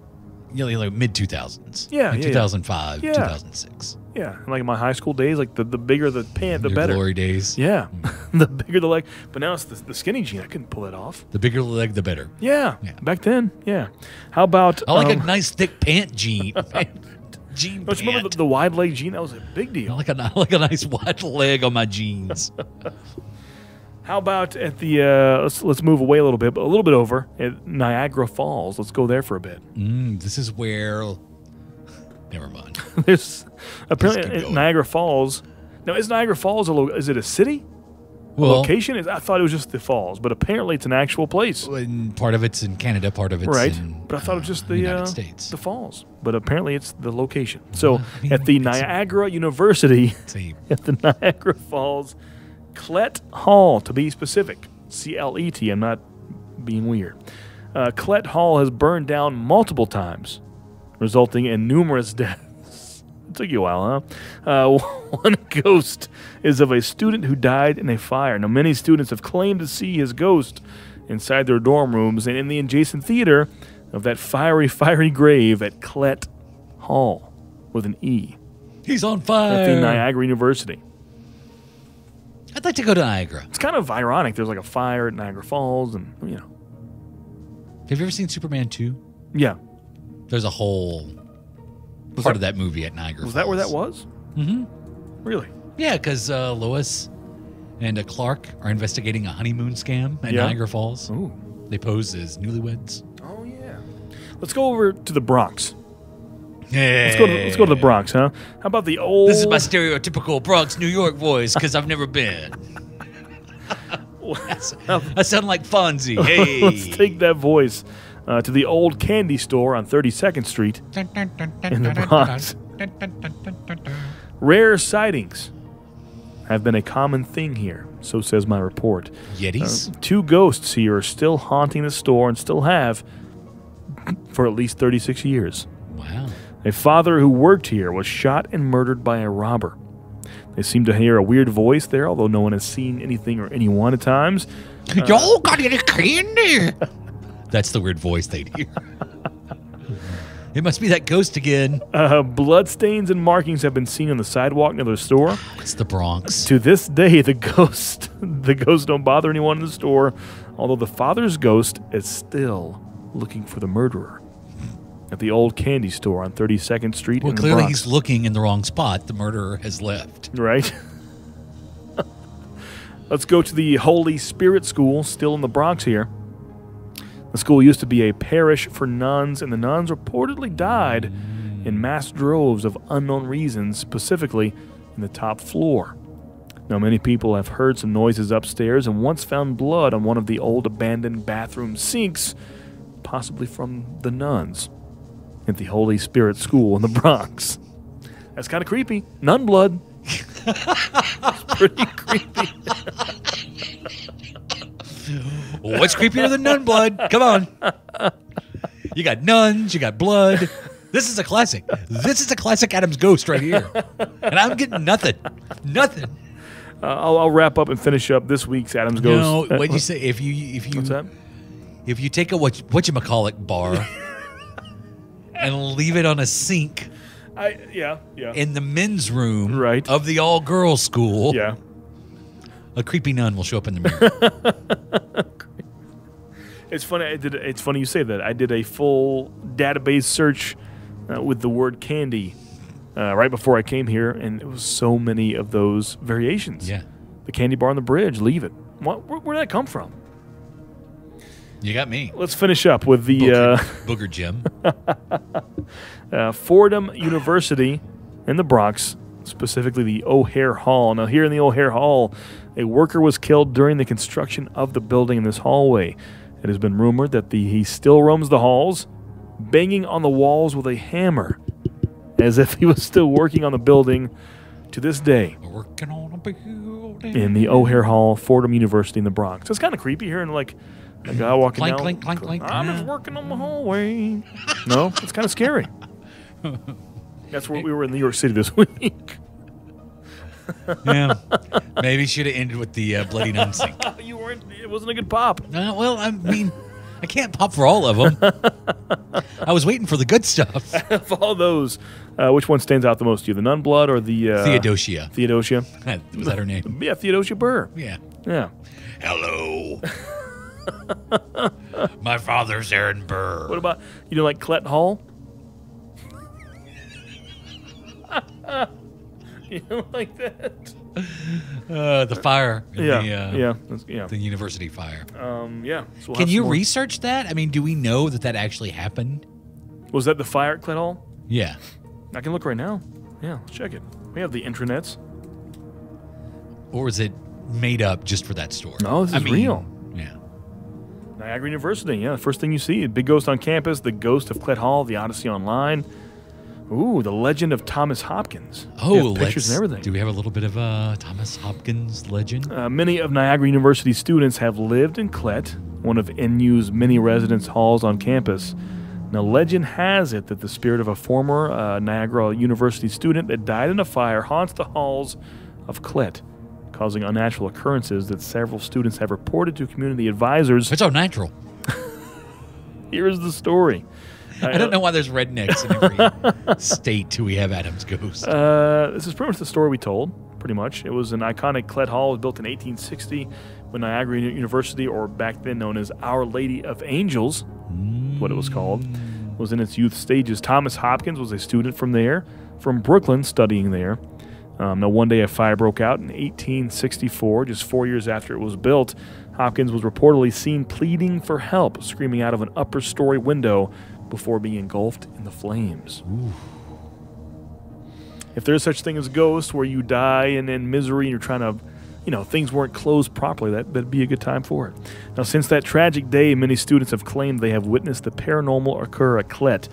Yeah, like mid 2000s. Yeah, like yeah, 2005, yeah. 2006. Yeah, like in my high school days, like the bigger the pant, the Your better. glory days. Yeah, the bigger the leg. But now it's the skinny jean. I couldn't pull it off. The bigger the leg, the better. Yeah, back then. Yeah. How about? I like a nice thick pant jean. Jean Don't you remember pant. the wide leg jean? That was a big deal. I like a nice wide leg on my jeans. How about at the let's move away a little bit over at Niagara Falls. Let's go there for a bit. This is where. Never mind. There's apparently keep at going. Niagara Falls. Now, is Niagara Falls is it a city? Well, Location? I thought it was just the falls, but apparently it's an actual place. and part of it's in Canada, part of it's Right, in but I thought it was just the United States. the falls. But apparently it's the location. So I mean, at the it's- Niagara University, See, at the Niagara Falls, Klett Hall to be specific, CLET. I'm not being weird. Klett Hall has burned down multiple times, resulting in numerous deaths. It took you a while, huh? One ghost is of a student who died in a fire. Now, many students have claimed to see his ghost inside their dorm rooms and in the adjacent theater of that fiery grave at Klett Hall with an E. He's on at fire. the Niagara University. I'd like to go to Niagara. It's kind of ironic. There's like a fire at Niagara Falls, and Have you ever seen Superman 2? yeah. There's a whole part of that movie at Niagara Was Falls. that where that was? Mm-hmm. Really? Yeah, because Lois and Clark are investigating a honeymoon scam at Niagara Falls. Ooh. They pose as newlyweds. Oh yeah. Let's go over to the Bronx. Hey. Let's go to the Bronx, huh? How about the old? This is my stereotypical Bronx, New York voice because I've never been. I sound like Fonzie. Hey. Let's take that voice to the old candy store on 32nd Street in the Bronx. Rare sightings have been a common thing here, so says my report. Yetis? 2 ghosts here are still haunting the store and still have for at least 36 years. Wow. A father who worked here was shot and murdered by a robber. They seem to hear a weird voice there, although no one has seen anything or anyone at times. Y'all got any candy? That's the weird voice they'd hear. It must be that ghost again. Bloodstains and markings have been seen on the sidewalk near the store. It's the Bronx. To this day, the ghosts don't bother anyone in the store, although the father's ghost is still looking for the murderer at the old candy store on 32nd Street in the Clearly Bronx. he's looking in the wrong spot. The murderer has left. Right? Let's go to the Holy Spirit School, still in the Bronx here. The school used to be a parish for nuns, and the nuns reportedly died in mass droves of unknown reasons, specifically in the top floor. Now, many people have heard some noises upstairs and once found blood on one of the old abandoned bathroom sinks, possibly from the nuns at the Holy Spirit School in the Bronx. That's kind of creepy. Nun blood. It's pretty creepy. What's creepier than nun blood? Come on. You got nuns, you got blood. This is a classic. This is a classic Adam's Ghost right here. And I'm getting nothing. Nothing. I'll wrap up and finish up this week's Adam's Ghost. No, what'd you say? If you What's that? If you take a whatchamacallit bar and leave it on a sink Yeah. in the men's room Right. of the all-girls school, Yeah. a creepy nun will show up in the mirror. It's funny. It's funny you say that. I did a full database search with the word candy right before I came here, and there was so many of those variations. Yeah. The candy bar on the bridge. Leave it. Where did that come from? You got me. Let's finish up with the Booger Jim. Fordham University in the Bronx, specifically the O'Hare Hall. Now, here in the O'Hare Hall, a worker was killed during the construction of the building in this hallway. It has been rumored that he still roams the halls, banging on the walls with a hammer, as if he was still working on the building to this day. We're working on a building. In the O'Hare Hall, Fordham University in the Bronx. It's kind of creepy hearing like a guy walking Clank, down. clank, clank, clank. I'm just working on the hallway. No, it's kind of scary. That's where we were in New York City this week. Yeah. Maybe should have ended with the bloody nun sink. You weren't. It wasn't a good pop. Well, I mean, I can't pop for all of them. I was waiting for the good stuff. Of all those, which one stands out the most to you? The nun blood or the Theodosia. Theodosia? Was that her name? Yeah, Theodosia Burr. Yeah. Yeah. Hello. My father's Aaron Burr. What about like Clet Hall? You don't like that? The fire. in Yeah. The university fire. Yeah. So we'll Can have you some more. research that? I mean, do we know that actually happened? Was that the fire at Clet Hall? Yeah. I can look right now. Yeah, let's check it. We have the intranets. Or was it made up just for that story? No, this is real. Yeah. Niagara University, yeah. The first thing you see, Big Ghost on Campus, The Ghost of Clet Hall, The Odyssey Online. Ooh, The Legend of Thomas Hopkins. Oh, They have pictures and everything. Do we have a little bit of Thomas Hopkins legend? Many of Niagara University students have lived in Clet, one of NU's many residence halls on campus. Now, legend has it that the spirit of a former Niagara University student that died in a fire haunts the halls of Clet, causing unnatural occurrences that several students have reported to community advisors. It's all natural. Here is the story. I don't know why there's rednecks in every state we have Adam's Ghost. This is pretty much the story we told, pretty much. It was an iconic Klett Hall. It was built in 1860 when Niagara University, or back then known as Our Lady of Angels, what it was called, was in its youth stages. Thomas Hopkins was a student from Brooklyn, studying there. Now, one day a fire broke out in 1864, just 4 years after it was built. Hopkins was reportedly seen pleading for help, screaming out of an upper-story window before being engulfed in the flames. Ooh. If there's such thing as ghosts where you die and in misery and you're trying to, things weren't closed properly, that'd be a good time for it. Now, since that tragic day, many students have claimed they have witnessed the paranormal occur at Klett.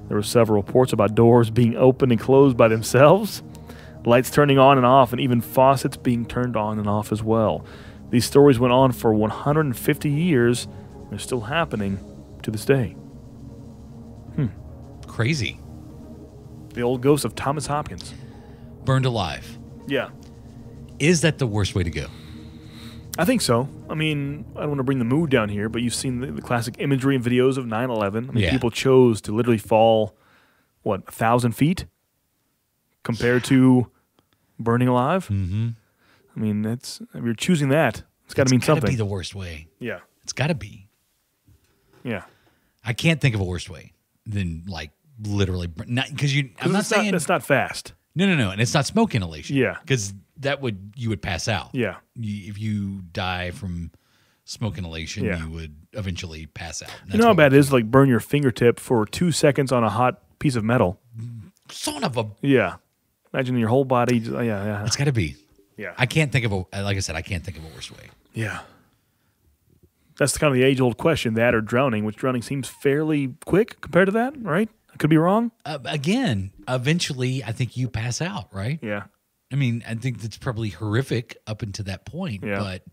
There were several reports about doors being opened and closed by themselves, lights turning on and off, and even faucets being turned on and off as well. These stories went on for 150 years. They're still happening to this day. Crazy. The old ghost of Thomas Hopkins. Burned alive. Yeah. Is that the worst way to go? I think so. I mean, I don't want to bring the mood down here, but you've seen the classic imagery and videos of 9/11. I mean, people chose to literally fall, 1,000 feet compared to burning alive? Mm-hmm. I mean, if you're choosing that, it's got to mean something. It's got to be the worst way. Yeah. It's got to be. Yeah. I can't think of a worse way than, literally, because I'm not saying that's not fast. No, and it's not smoke inhalation. Yeah, because you would pass out. Yeah, if you die from smoke inhalation, you would eventually pass out. You know how bad it is to burn your fingertip for 2 seconds on a hot piece of metal. Son of a. Yeah, imagine your whole body. Yeah. It's got to be. Yeah, I can't think of like I said, I can't think of a worse way. Yeah. That's kind of the age-old question, that or drowning, which drowning seems fairly quick compared to that, right? I could be wrong. Again, eventually, I think you pass out, right? Yeah. I mean, I think that's probably horrific up until that point, but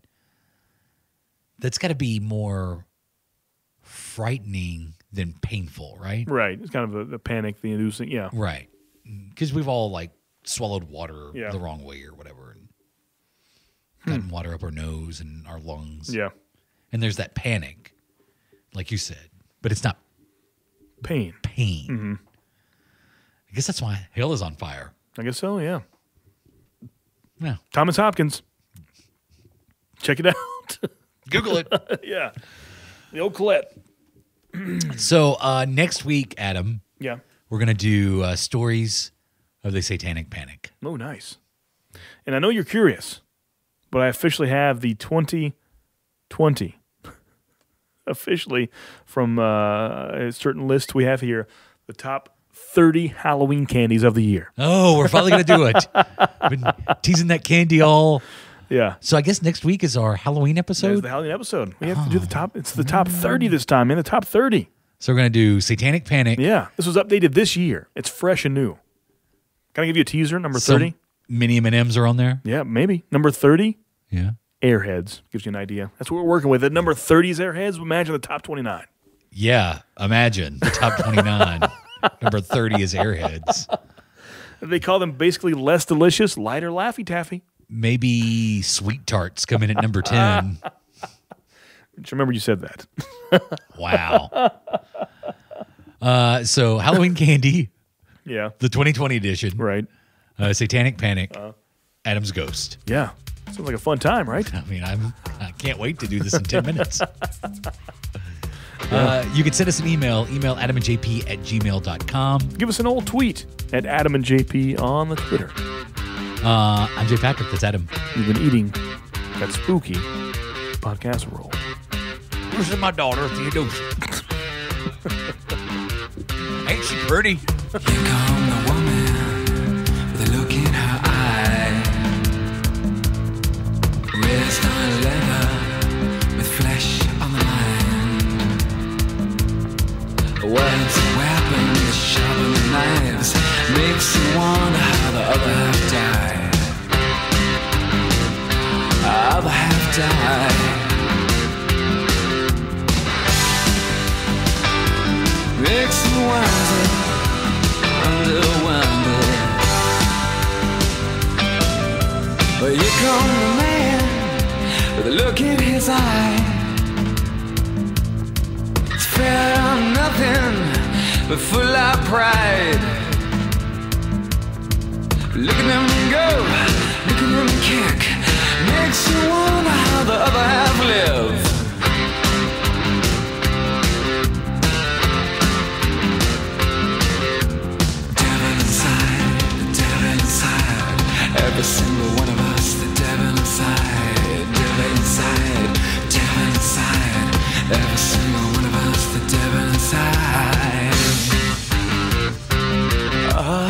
that's got to be more frightening than painful, right? Right. It's kind of the panic, the inducing, yeah. Right. Because we've all, swallowed water the wrong way or whatever, and gotten water up our nose and our lungs. Yeah. And there's that panic, like you said, but it's not pain. Mm-hmm. I guess that's why hell is on fire. I guess so, yeah. Yeah. Thomas Hopkins. Check it out. Google it. Yeah. The old Colette. So next week, Adam, we're going to do stories of the Satanic Panic. Oh, nice. And I know you're curious, but I officially have the 2020 officially from a certain list we have here, the top 30 Halloween candies of the year. Oh, we're finally going to do it. Been teasing that candy all. Yeah. So I guess next week is our Halloween episode? There's the Halloween episode. We have to do the top. It's the top 30 this time, man. The top 30. So we're going to do Satanic Panic. Yeah. This was updated this year. It's fresh and new. Can I give you a teaser? Number 30? Mini M&Ms are on there? Yeah, maybe. Number 30? Yeah. Airheads. Gives you an idea. That's what we're working with. At number 30 is Airheads. Imagine the top 29. Yeah. Imagine the top 29. Number 30 is Airheads. They call them basically less delicious, lighter Laffy Taffy. Maybe Sweet Tarts come in at number 10. Just remember you said that. Wow. So Halloween candy. Yeah. The 2020 edition. Right. Satanic Panic. Adam's Ghost. Yeah. Sounds like a fun time, right? I mean, I can't wait to do this in 10 minutes. You can send us an email adamandjp@gmail.com. Give us an old tweet at adamandjp on the Twitter. I'm Jay Patrick. That's Adam. You've been eating that spooky podcast roll. This is my daughter, Theodosia. Ain't she pretty? Here come the woman with a look in her eye. Wrist on leather with flesh on the mind. Words and weapons, sharper than knives, makes you wonder how the other half died. Other half died. Makes you wonder, wonder. But here come the man with a look in his eye. It's fair on nothing but full of pride. Look at them go, look at them kick. Makes you wonder how the other half live. Devil inside, the devil inside. Every single one of us, the devil inside. Devil inside, devil inside. Every single one of us, the devil inside. Oh.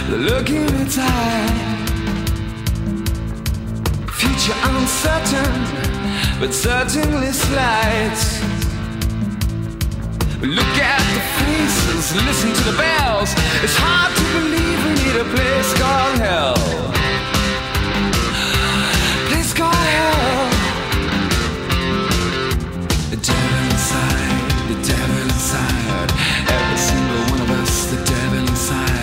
Looking at time, future uncertain, but certainly slight. Look at the faces, listen to the bells. It's hard to believe we need a place called hell. Place called hell. The devil inside, the devil inside. Every single one of us, the devil inside.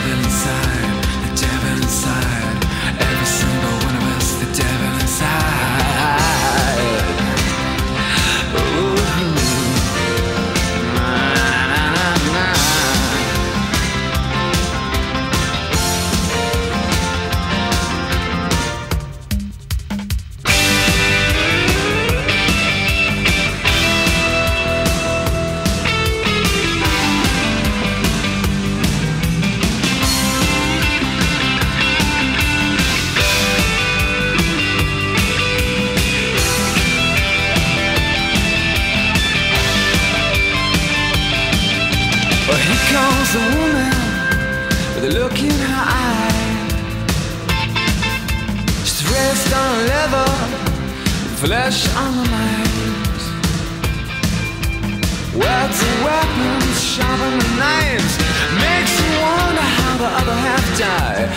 Inside, the devil inside. Every single one of us, the devil inside. Ooh. Comes a woman with a look in her eye. She's dressed on leather, flesh on her mind. Words and weapons, sharper than knives. Makes you wonder how the other half died.